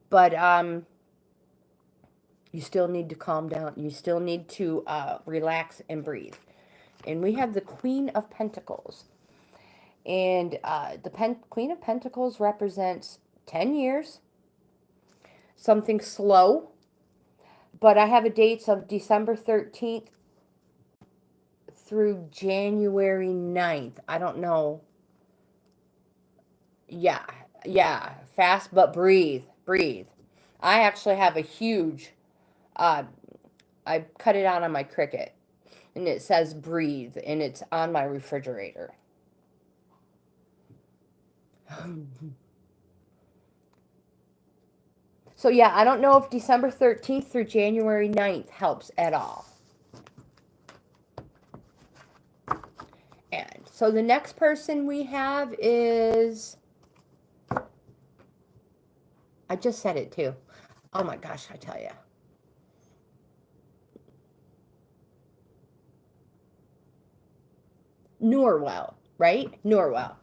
but you still need to calm down. You still need to relax and breathe. And we have the Queen of Pentacles. And the Queen of Pentacles represents 10 years. Something slow. But I have a dates of December 13th through January 9th. I don't know. Yeah. Fast, but breathe. I actually have a huge, I cut it out on my Cricut. And it says breathe. And it's on my refrigerator. So yeah, I don't know if December 13th through January 9th helps at all. And so the next person we have is, I just said it too. Oh my gosh, I tell you. Norwell, right? Norwell.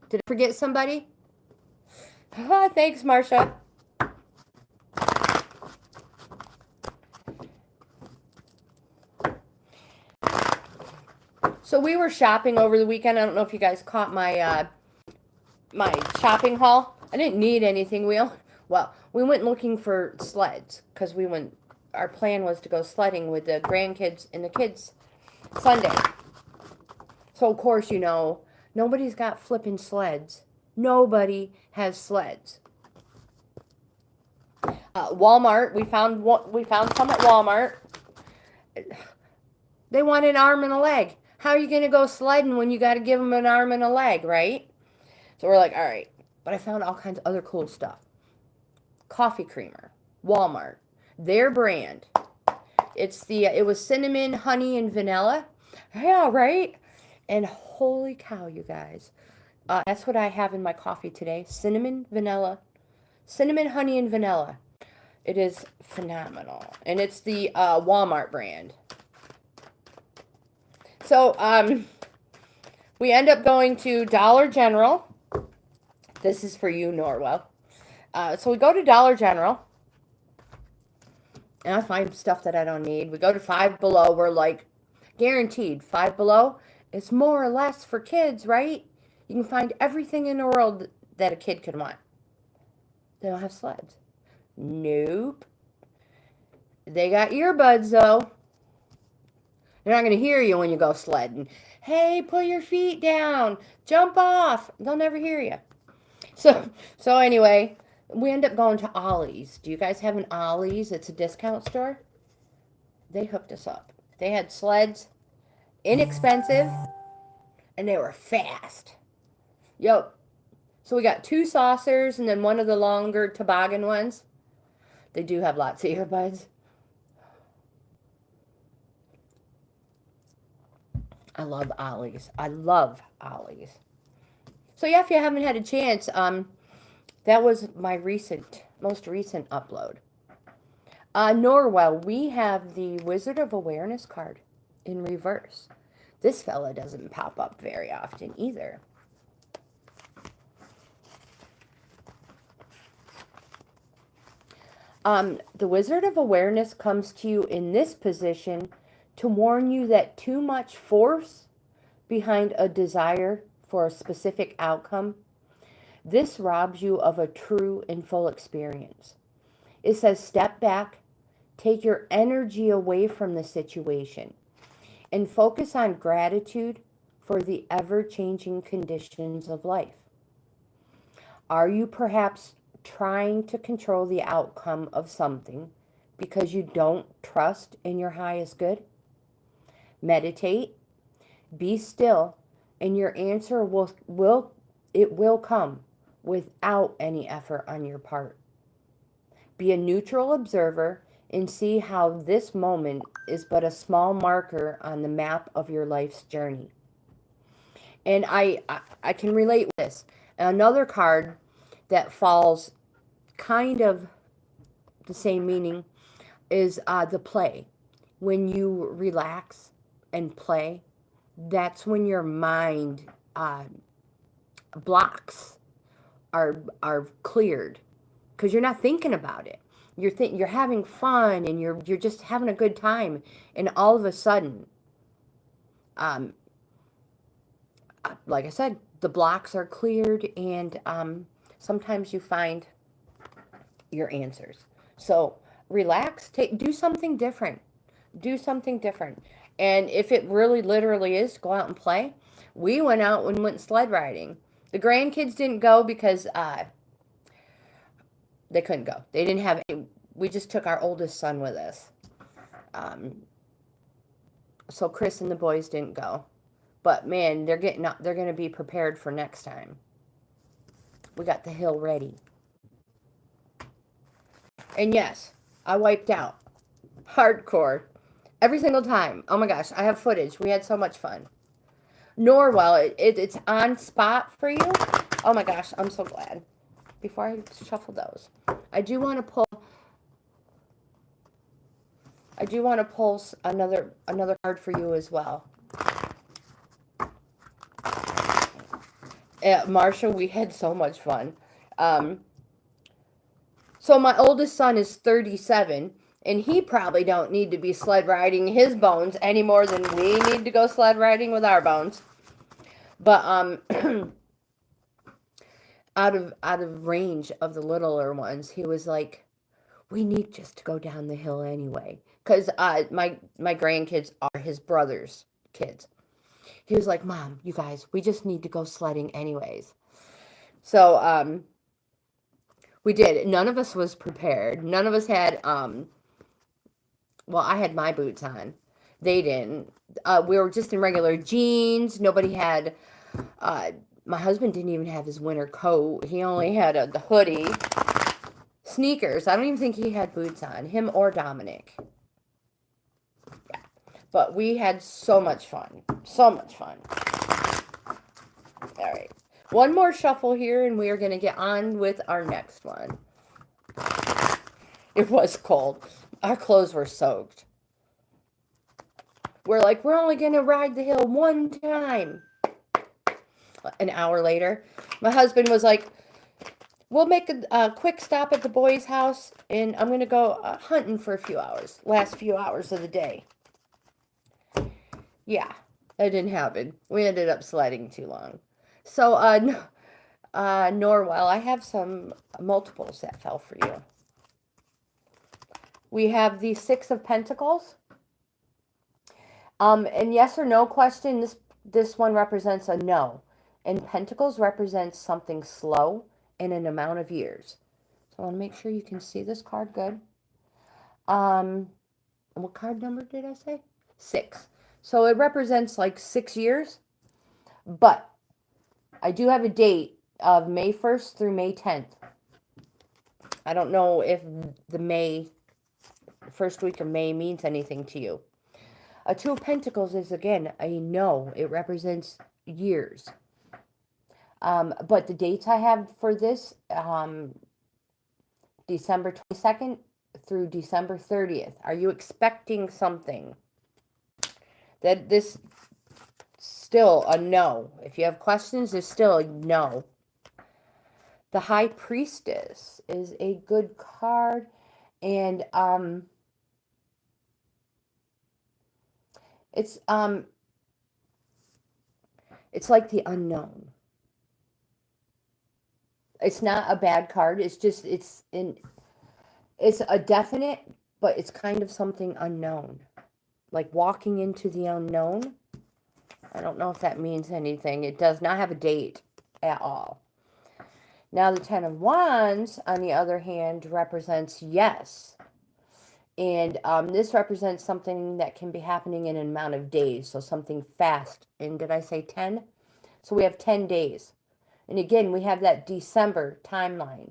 Did I forget somebody? Thanks, Marsha. So we were shopping over the weekend. I don't know if you guys caught my my shopping haul. I didn't need anything. We went looking for sleds because our plan was to go sledding with the grandkids and the kids Sunday. So of course, you know, nobody's got flipping sleds. Nobody has sleds. Walmart, we found some at Walmart. They want an arm and a leg. How are you going to go sledding when you got to give them an arm and a leg, right? So we're like, all right. But I found all kinds of other cool stuff. Coffee creamer, Walmart, their brand. It was cinnamon, honey, and vanilla. Yeah, right? And holy cow, you guys. That's what I have in my coffee today. Cinnamon, honey, and vanilla. It is phenomenal. And it's the Walmart brand. So, we end up going to Dollar General. This is for you, Norwell. So we go to Dollar General. And I find stuff that I don't need. We go to Five Below. We're like, guaranteed, Five Below. It's more or less for kids, right? You can find everything in the world that a kid could want. They don't have sleds. Nope. They got earbuds, though. They're not going to hear you when you go sledding. Hey, put your feet down. Jump off. They'll never hear you. So anyway, we end up going to Ollie's. Do you guys have an Ollie's? It's a discount store. They hooked us up. They had sleds, inexpensive, and they were fast. Yo. So we got 2 saucers and then one of the longer toboggan ones. They do have lots of earbuds. I love Ollie's. So yeah, if you haven't had a chance, that was my most recent upload. Norwell, we have the Wizard of Awareness card in reverse. This fella doesn't pop up very often either. The Wizard of Awareness comes to you in this position to warn you that too much force behind a desire for a specific outcome, this robs you of a true and full experience. It says step back, Take your energy away from the situation and focus on gratitude for the ever-changing conditions of life. Are you perhaps trying to control the outcome of something because you don't trust in your highest good? Meditate, be still, and your answer will come without any effort on your part. Be a neutral observer and see how this moment is but a small marker on the map of your life's journey. And I can relate with this. Another card that falls kind of the same meaning is the play. When you relax and play, that's when your mind blocks are cleared because you're not thinking about it. You're having fun and you're just having a good time, and all of a sudden, like I said, the blocks are cleared, and sometimes you find your answers. So relax, do something different. Do something different. And if it really literally is, go out and play. We went out and went sled riding. The grandkids didn't go because they couldn't go. They didn't have any. We just took our oldest son with us. So Chris and the boys didn't go. But man, they're going to be prepared for next time. We got the hill ready. And yes, I wiped out. Hardcore. Every single time. Oh my gosh, I have footage. We had so much fun. Norwell, it's on spot for you. Oh my gosh, I'm so glad. Before I shuffle those, I do want to pull another card for you as well. Marsha, we had so much fun. So my oldest son is 37, and he probably don't need to be sled riding his bones any more than we need to go sled riding with our bones. But out of range of the littler ones, he was like, we need just to go down the hill anyway. Because my grandkids are his brother's kids. He was like, Mom, you guys, we just need to go sledding anyways. So we did. None of us was prepared. None of us had, well, I had my boots on. They didn't. We were just in regular jeans. Nobody had, my husband didn't even have his winter coat. He only had the hoodie. Sneakers. I don't even think he had boots on. Him or Dominic. Yeah. But we had so much fun. So much fun. All right. One more shuffle here, and we are going to get on with our next one. It was cold. Our clothes were soaked. We're like, we're only going to ride the hill one time. An hour later, my husband was like, we'll make a quick stop at the boys' house, and I'm going to go hunting for a few hours. Last few hours of the day. Yeah, that didn't happen. We ended up sledding too long. So, Norwell, I have some multiples that fell for you. We have the Six of Pentacles. And yes or no question, this one represents a no. And Pentacles represents something slow in an amount of years. So I want to make sure you can see this card good. What card number did I say? 6. So it represents like 6 years. But I do have a date of May 1st through May 10th. I don't know if the first week of May means anything to you. A Two of Pentacles is, again, a no. It represents years. But the dates I have for this, December 22nd through December 30th. Are you expecting something? That this still a no. If you have questions, there's still a no. The High Priestess is a good card, and it's like the unknown. It's not a bad card. It's just it's a definite but it's kind of something unknown. Like walking into the unknown. I don't know if that means anything. It does not have a date at all. Now the Ten of Wands, on the other hand, represents yes. And this represents something that can be happening in an amount of days. So something fast. And did I say 10? So we have 10 days. And again, we have that December timeline.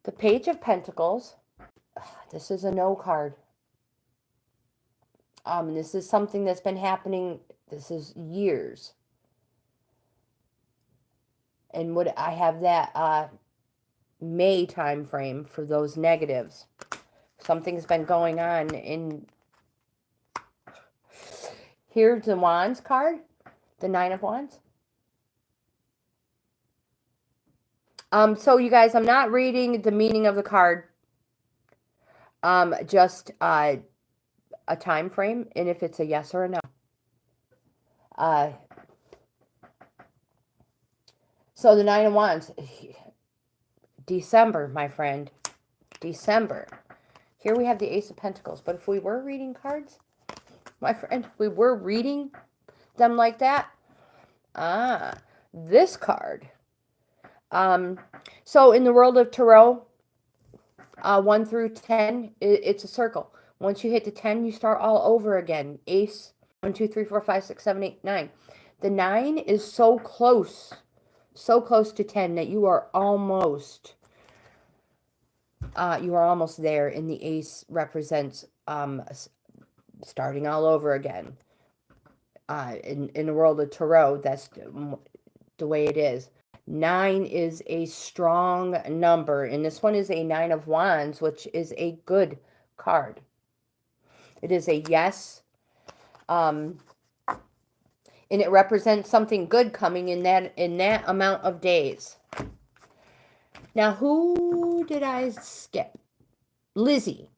The Page of Pentacles. This is a no card. This is something that's been happening. This is years. And would I have that May time frame for those negatives? Something's been going on in. Here's the Wands card, the Nine of Wands. So you guys, I'm not reading the meaning of the card. Just a time frame, and if it's a yes or a no. So the Nine of Wands, December, my friend, December. Here we have the Ace of Pentacles. But if we were reading cards, my friend, if we were reading them like that, this card. So in the world of Tarot, 1 through 10, it's a circle. Once you hit the 10, you start all over again. Ace, 1, 2, 3, 4, 5, 6, 7, 8, 9. The 9 is so close to 10 that you are almost there. And the Ace represents starting all over again. In the world of Tarot, that's the way it is. 9 is a strong number, and this one is a Nine of Wands, which is a good card. It is a yes, and it represents something good coming in that amount of days. Now, who did I skip? Lizzie.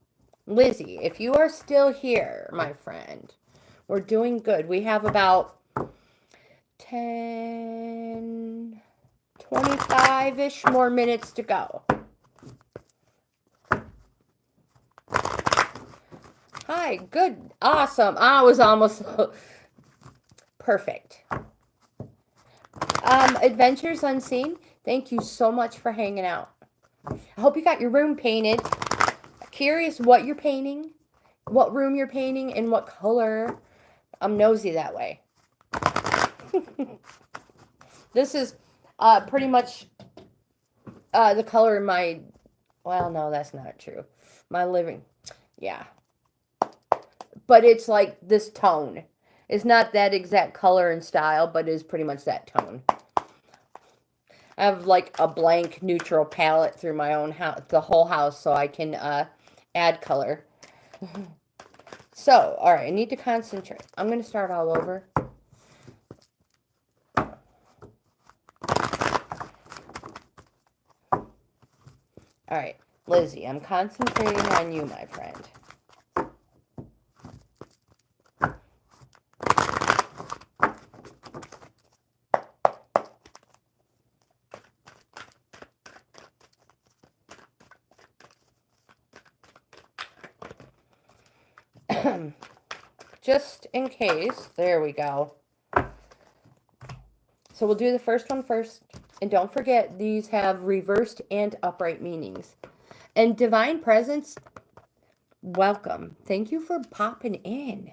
Lizzie, if you are still here, my friend, we're doing good. We have about 10... 25-ish more minutes to go. Hi, good, awesome. I was almost perfect. Adventures Unseen, thank you so much for hanging out. I hope you got your room painted. Curious what you're painting, what room you're painting, and what color. I'm nosy that way. This is pretty much the color in my, well, no, that's not true. My living, yeah. But it's like this tone. It's not that exact color and style, but it is pretty much that tone. I have like a blank neutral palette through my own house, the whole house, so I can add color. So, all right, I need to concentrate. I'm going to start all over. All right, Lizzie, I'm concentrating on you, my friend. Just in case, there we go. So we'll do the first one first. And don't forget, these have reversed and upright meanings. And Divine Presence, welcome. Thank you for popping in.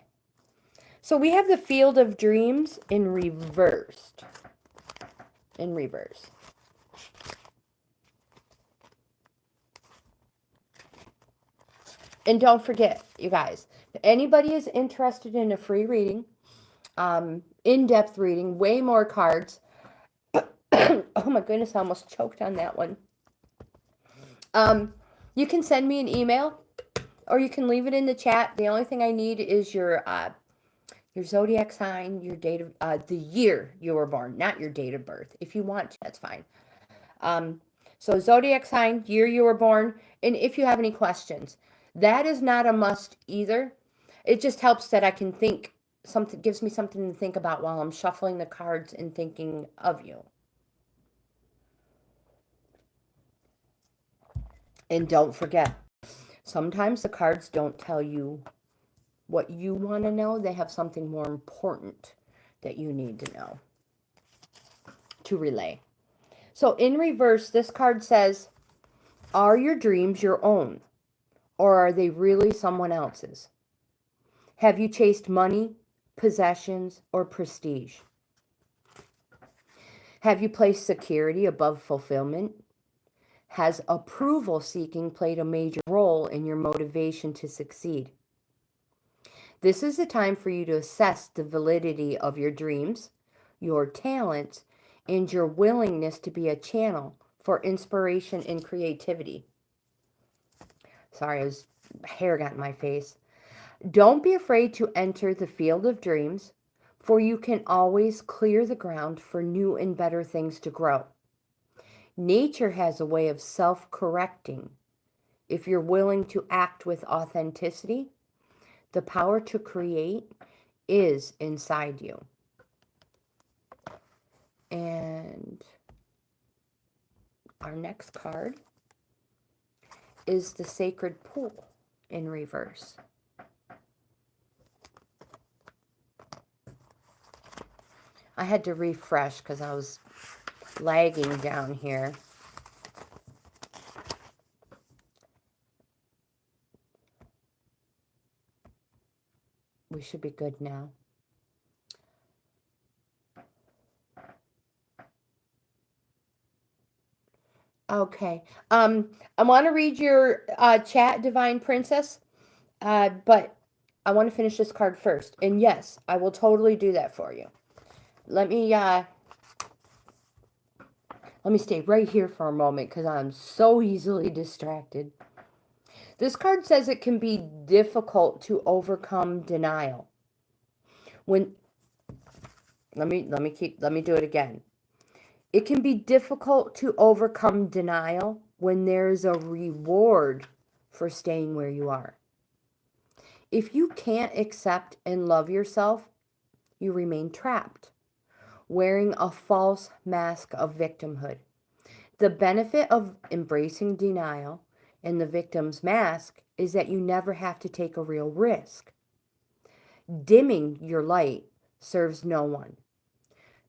So we have the Field of Dreams in reversed. In reverse. And don't forget, you guys, if anybody is interested in a free reading, in-depth reading, way more cards. Oh my goodness, I almost choked on that one. You can send me an email, or you can leave it in the chat. The only thing I need is your zodiac sign, your date of, the year you were born, not your date of birth. If you want to, that's fine. So zodiac sign, year you were born, and if you have any questions. That is not a must either. It just helps that I can think, something gives me something to think about while I'm shuffling the cards and thinking of you. And don't forget, sometimes the cards don't tell you what you want to know. They have something more important that you need to know to relay. So in reverse, this card says, are your dreams your own, or are they really someone else's? Have you chased money, possessions, or prestige? Have you placed security above fulfillment? Has approval seeking played a major role in your motivation to succeed? This is the time for you to assess the validity of your dreams, your talents, and your willingness to be a channel for inspiration and creativity. Sorry, hair got in my face. Don't be afraid to enter the field of dreams, for you can always clear the ground for new and better things to grow. Nature has a way of self-correcting. If you're willing to act with authenticity, the power to create is inside you. And our next card is the Sacred Pool in reverse. I had to refresh because I was lagging down here. We should be good now. Okay. I want to read your chat, Divine Princess, but I want to finish this card first. And yes, I will totally do that for you. Let me stay right here for a moment because I'm so easily distracted. This card says it can be difficult to overcome denial. Let me do it again. It can be difficult to overcome denial when there's a reward for staying where you are. If you can't accept and love yourself, you remain trapped, wearing a false mask of victimhood. The benefit of embracing denial and the victim's mask is that you never have to take a real risk. Dimming your light serves no one.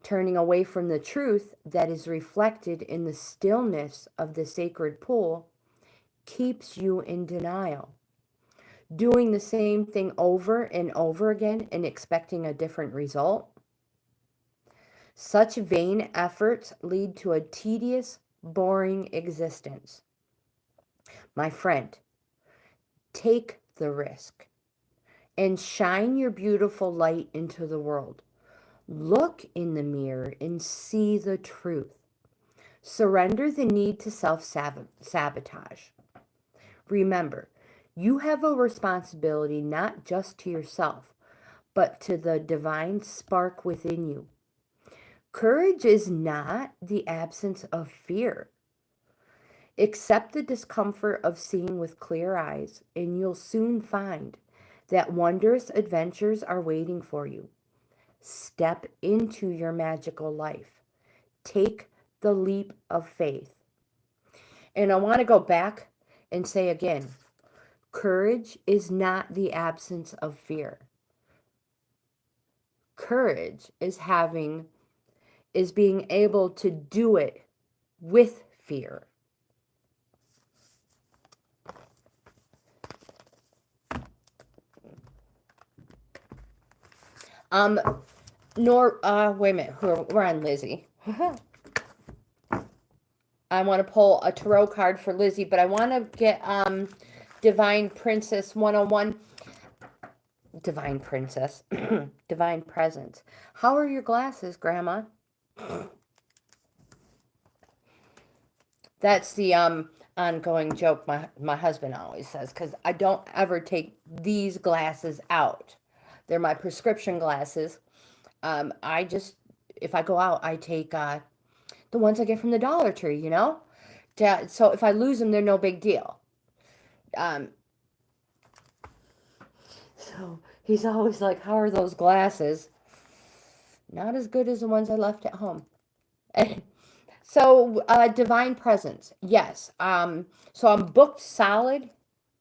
Turning away from the truth that is reflected in the stillness of the sacred pool keeps you in denial. Doing the same thing over and over again and expecting a different result. Such vain efforts lead to a tedious, boring existence. My friend, take the risk and shine your beautiful light into the world. Look in the mirror and see the truth. Surrender the need to self-sabotage. Remember, you have a responsibility not just to yourself, but to the divine spark within you. Courage is not the absence of fear. Accept the discomfort of seeing with clear eyes, and you'll soon find that wondrous adventures are waiting for you. Step into your magical life. Take the leap of faith. And I want to go back and say again, courage is not the absence of fear. Courage is being able to do it with fear. Wait a minute, we're on Lizzie. I want to pull a tarot card for Lizzie, but I want to get Divine Princess 101. Divine Princess. Divine Presence. How are your glasses, Grandma? That's the ongoing joke my husband always says, because I don't ever take these glasses out. They're my prescription glasses. If I go out, I take the ones I get from the Dollar Tree, you know? So if I lose them, they're no big deal. So he's always like, how are those glasses? Not as good as the ones I left at home. So, divine presence. Yes. So I'm booked solid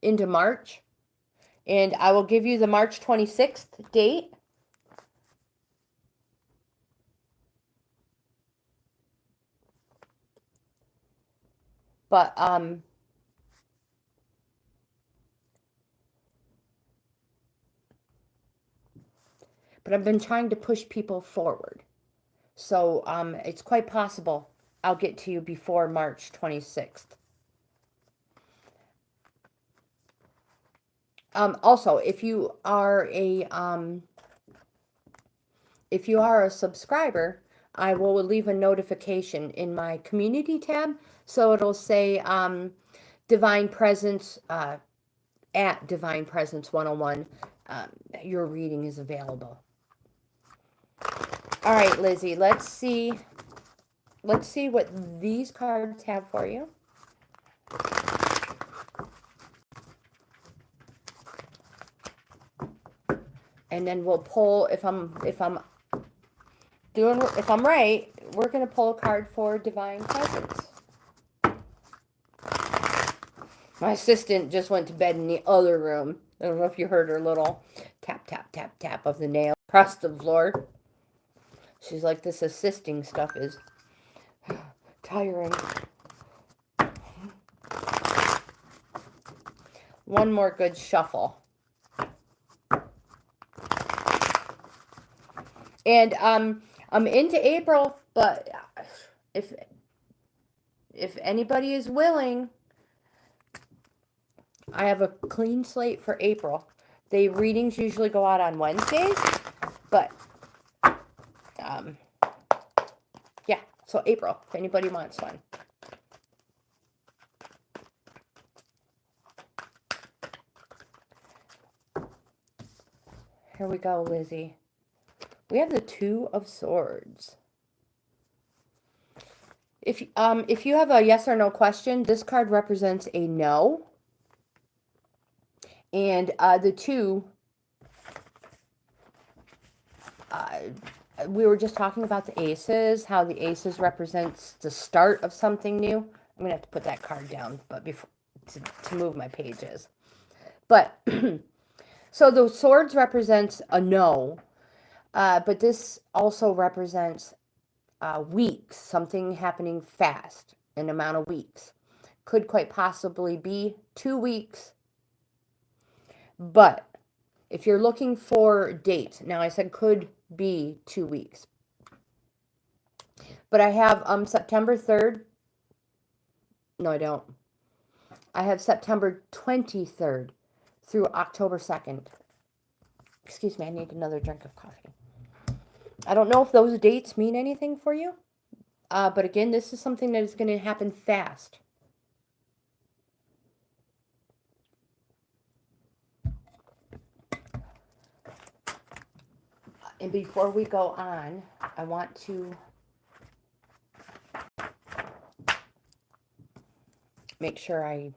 into March, and I will give you the March 26th date. But I've been trying to push people forward. So it's quite possible I'll get to you before March 26th. Also, if you are a subscriber, I will leave a notification in my community tab. So it'll say Divine Presence at Divine Presence 101. Your reading is available. All right, Lizzie, let's see what these cards have for you. And then we'll pull, if I'm right, we're going to pull a card for Divine Presence. My assistant just went to bed in the other room. I don't know if you heard her little tap, tap, tap, tap of the nail across the floor. She's like, this assisting stuff is tiring. One more good shuffle. And I'm into April, but if anybody is willing, I have a clean slate for April. The readings usually go out on Wednesdays, but yeah, so April, if anybody wants one. Here we go, Lizzie. We have the Two of Swords. If you have a yes or no question, this card represents a no. And the two, we were just talking about the aces, how the aces represents the start of something new. I'm going to have to put that card down but before to move my pages. But, so the swords represents a no, but this also represents weeks, something happening fast, an amount of weeks. Could quite possibly be 2 weeks. But if you're looking for dates, now I said could be 2 weeks. But I have September 3rd. No, I don't. I have September 23rd through October 2nd. Excuse me, I need another drink of coffee. I don't know if those dates mean anything for you. But again, this is something that is going to happen fast. And before we go on, I want to make sure I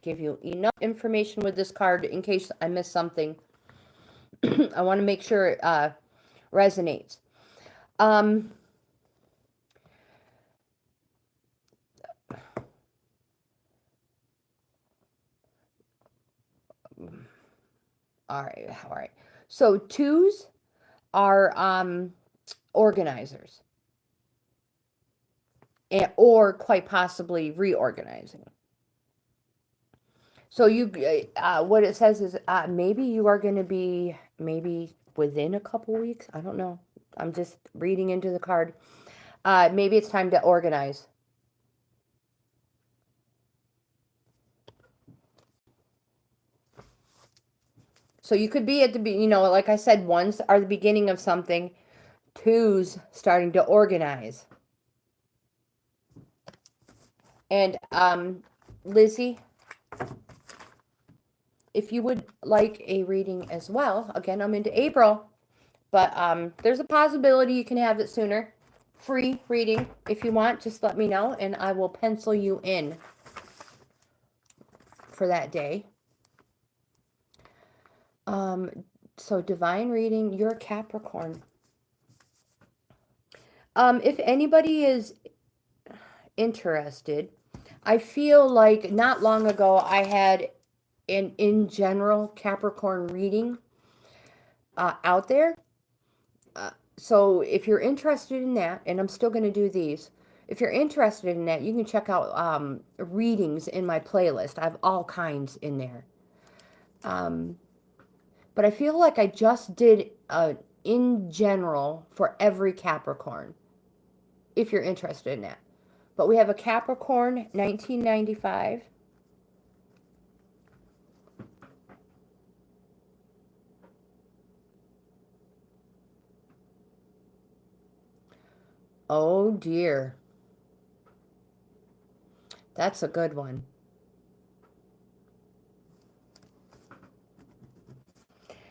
give you enough information with this card in case I miss something. I want to make sure it resonates. All right. So twos are organizers, or quite possibly reorganizing. So what it says is maybe you are going to be maybe within a couple weeks. I don't know. I'm just reading into the card. Maybe it's time to organize. So you could be at the, like I said, ones are the beginning of something. Twos starting to organize. And Lizzie, if you would like a reading as well, again, I'm into April, but there's a possibility you can have it sooner. Free reading. If you want, just let me know, and I will pencil you in for that day. So divine reading, you're a Capricorn. If anybody is, interested, I feel like not long ago I had an in general Capricorn reading out there. So if you're interested in that, and I'm still going to do these, if you're interested in that, you can check out readings in my playlist. I have all kinds in there. But I feel like I just did in general for every Capricorn, if you're interested in that. But we have a Capricorn 1995. Oh dear. That's a good one.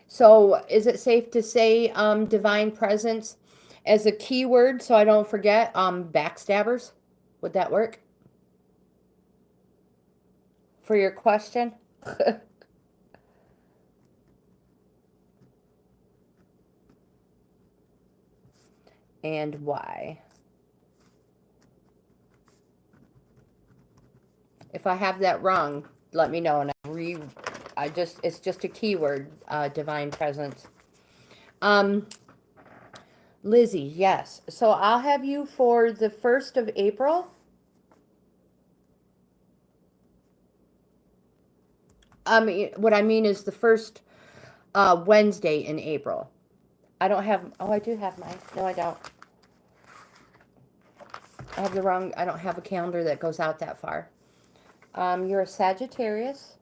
So is it safe to say divine presence as a keyword so I don't forget backstabbers? Would that work for your question? And why? If I have that wrong, let me know and it's just a keyword, divine presence. Lizzie, yes. So I'll have you for the 1st of April. What I mean is the first Wednesday in April. I don't have, oh, I do have mine. No, I don't. I have the wrong, I don't have a calendar that goes out that far. You're a Sagittarius.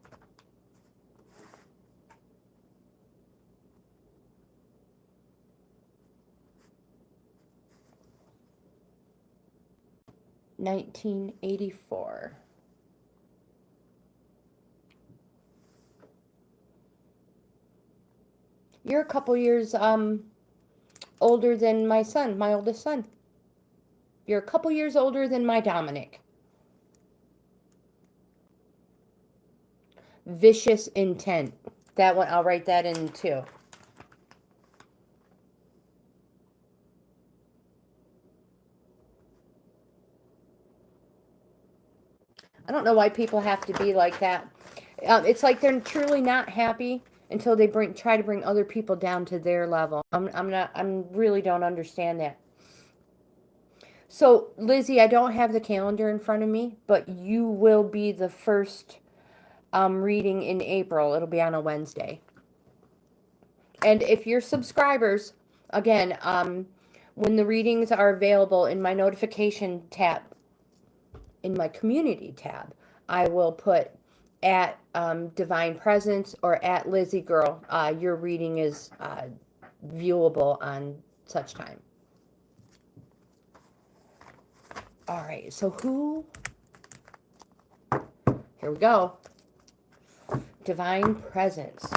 (1984). You're a couple years older than my son, my oldest son. You're a couple years older than my Dominic. Vicious intent. That one, I'll write that in too. I don't know why people have to be like that. It's like they're truly not happy until they try to bring other people down to their level. I really don't understand that. So, Lizzie, I don't have the calendar in front of me, but you will be the first reading in April. It'll be on a Wednesday. And if you're subscribers, again, when the readings are available in my notification tab, in my community tab, I will put at Divine Presence or at Lizzie Girl. Your reading is viewable on such time. All right, so here we go. Divine Presence.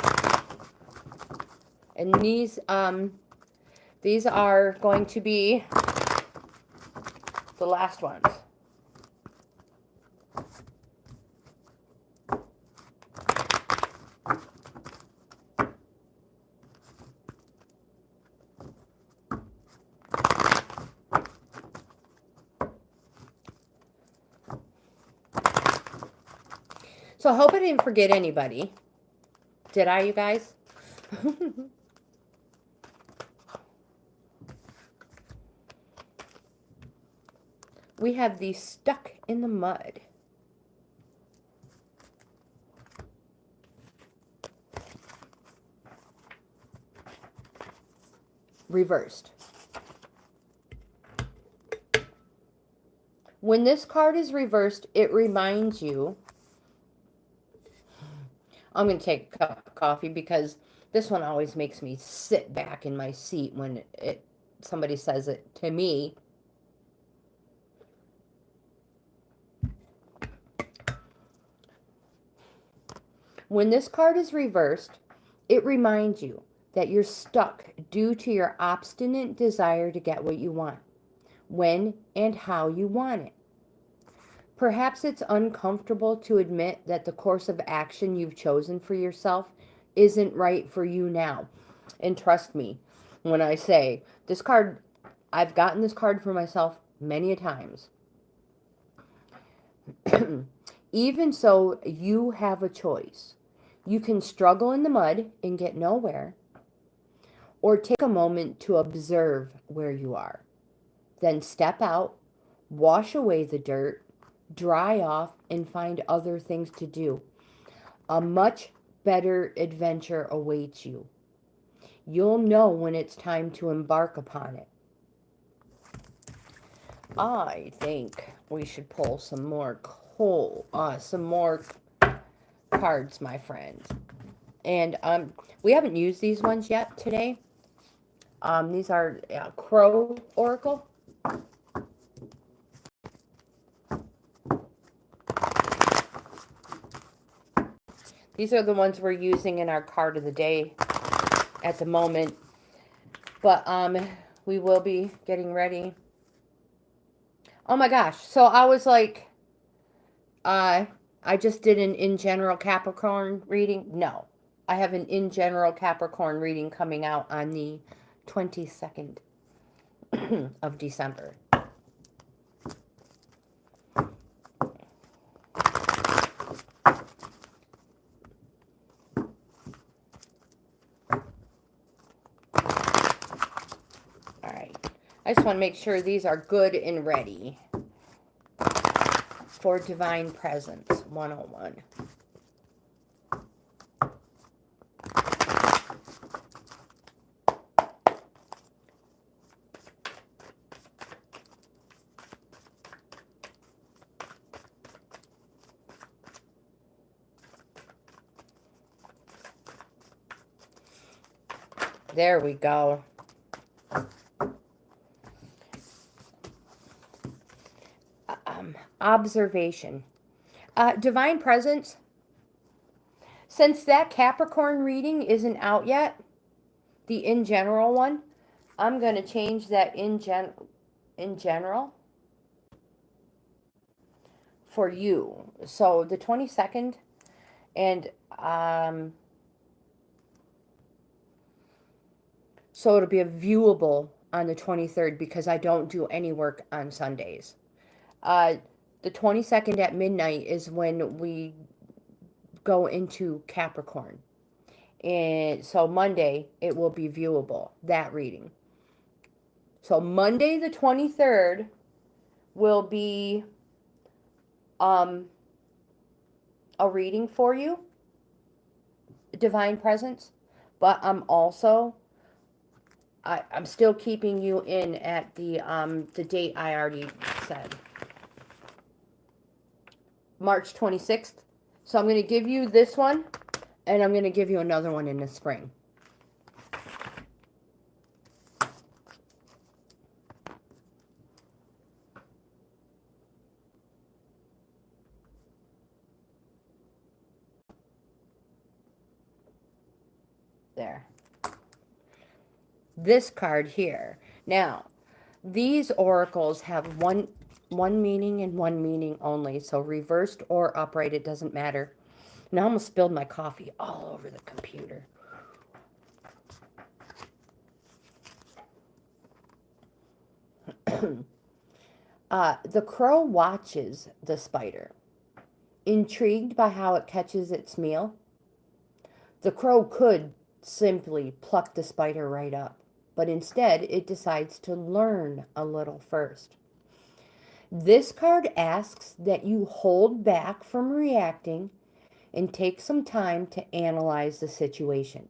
And these are going to be the last ones. So I hope I didn't forget anybody. Did I, you guys? We have the Stuck in the Mud. Reversed. When this card is reversed, it reminds you. I'm going to take a cup of coffee because this one always makes me sit back in my seat when somebody says it to me. When this card is reversed, it reminds you that you're stuck due to your obstinate desire to get what you want, when and how you want it. Perhaps it's uncomfortable to admit that the course of action you've chosen for yourself isn't right for you now. And trust me when I say this card, I've gotten this card for myself many a times. Even so, you have a choice. You can struggle in the mud and get nowhere, or take a moment to observe where you are. Then step out, wash away the dirt, dry off, and find other things to do. A much better adventure awaits you. You'll know when it's time to embark upon it. I think we should pull some more cards, my friends. And we haven't used these ones yet today. These are Crow Oracle. These are the ones we're using in our card of the day at the moment. But we will be getting ready. Oh my gosh. So I was like, I just did an in general Capricorn reading. No, I have an in general Capricorn reading coming out on the 22nd of December. I just want to make sure these are good and ready for Divine Presence 101. There we go. Observation. Divine Presence. Since that Capricorn reading isn't out yet, the in general one, I'm going to change that in general for you. So the 22nd, and so it'll be a viewable on the 23rd because I don't do any work on Sundays. The 22nd at midnight is when we go into Capricorn. And so Monday, it will be viewable, that reading. So Monday the 23rd will be a reading for you, Divine Presence. But I'm also, I'm still keeping you in at the date I already said. March 26th. So I'm going to give you this one, and I'm going to give you another one in the spring. There. This card here. Now, these oracles have one meaning and one meaning only. So reversed or upright, it doesn't matter. Now I almost spilled my coffee all over the computer. The crow watches the spider, intrigued by how it catches its meal. The crow could simply pluck the spider right up, but instead it decides to learn a little first. This card asks that you hold back from reacting and take some time to analyze the situation.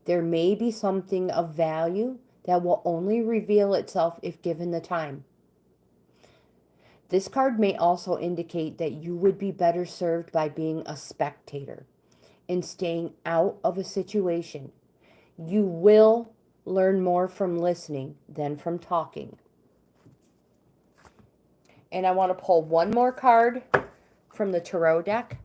There may be something of value that will only reveal itself if given the time. This card may also indicate that you would be better served by being a spectator and staying out of a situation. You will learn more from listening than from talking. And I want to pull one more card from the tarot deck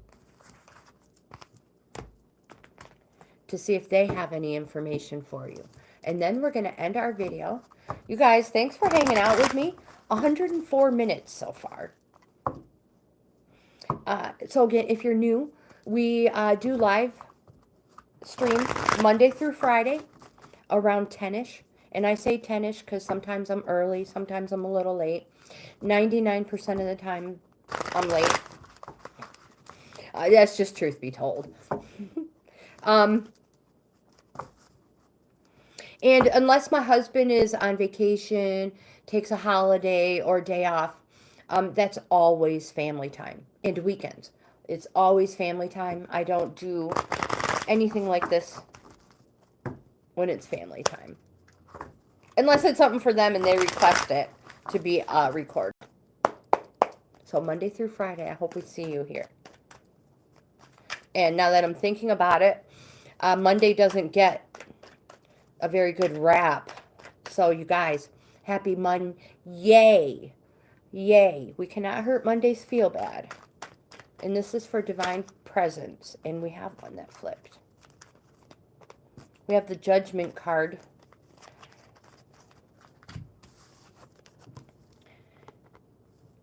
to see if they have any information for you. And then we're going to end our video. You guys, thanks for hanging out with me. 104 minutes so far. So again, if you're new, we do live streams Monday through Friday around 10-ish. And I say 10-ish because sometimes I'm early, sometimes I'm a little late. 99% of the time, I'm late. That's just truth be told. um, and unless my husband is on vacation, takes a holiday or day off, that's always family time and weekends. It's always family time. I don't do anything like this when it's family time. Unless it's something for them and they request it to be recorded. So Monday through Friday, I hope we see you here. And now that I'm thinking about it, Monday doesn't get a very good rap. So you guys, happy Monday. Yay. Yay. We cannot hurt Mondays feel bad. And this is for divine presence. And we have one that flipped. We have the Judgment card.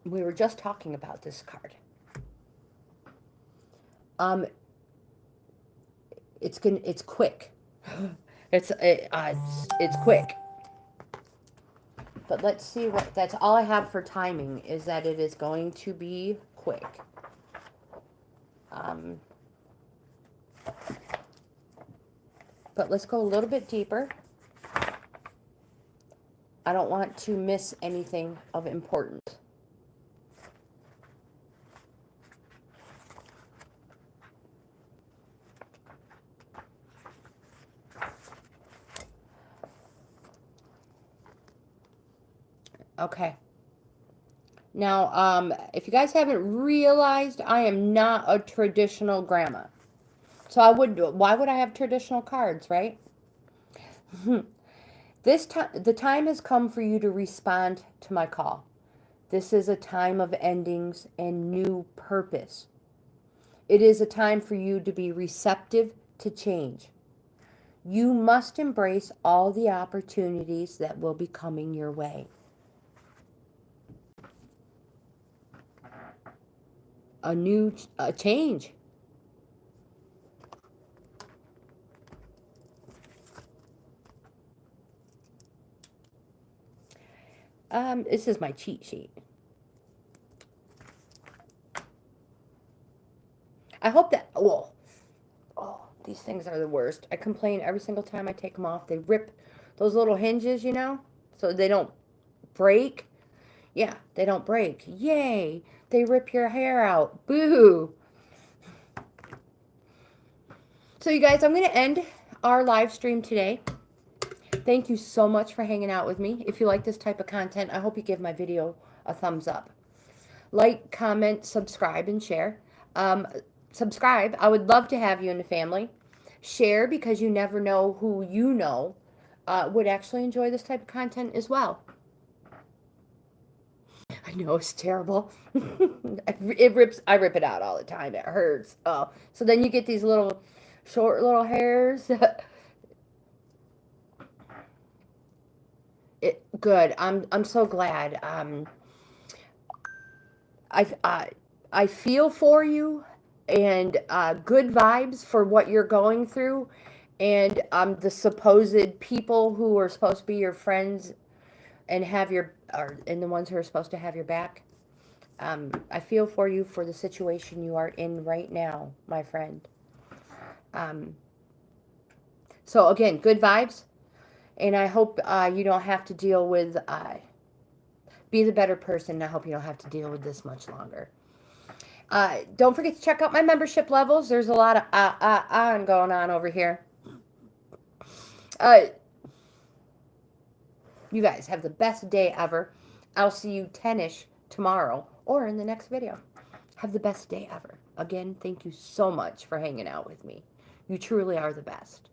We were just talking about this card. It's quick. It's quick. But let's see what, that's all I have for timing, is that it is going to be quick. But let's go a little bit deeper. I don't want to miss anything of importance. Okay. Now, if you guys haven't realized, I am not a traditional grandma. So why would I have traditional cards, right? The time has come for you to respond to my call. This is a time of endings and new purpose. It is a time for you to be receptive to change. You must embrace all the opportunities that will be coming your way. A new change. This is my cheat sheet. I hope that, oh, these things are the worst. I complain every single time I take them off. They rip those little hinges, you know, so they don't break. Yeah, they don't break. Yay, they rip your hair out. Boo. So you guys, I'm going to end our live stream today. Thank you so much for hanging out with me. If you like this type of content, I hope you give my video a thumbs up. Like, comment, subscribe, and share. Subscribe. I would love to have you in the family. Share, because you never know who you know would actually enjoy this type of content as well. I know it's terrible. I rip it out all the time. It hurts. Oh, so then you get these little short little hairs. Good. I'm so glad. I feel for you, and good vibes for what you're going through, and the supposed people who are supposed to be your friends and and the ones who are supposed to have your back. I feel for you for the situation you are in right now, my friend. So again, good vibes, and I hope you don't have to deal with. Be the better person. I hope you don't have to deal with this much longer. Don't forget to check out my membership levels. There's a lot of going on over here. You guys have the best day ever. I'll see you 10-ish tomorrow or in the next video. Have the best day ever. Again, thank you so much for hanging out with me. You truly are the best.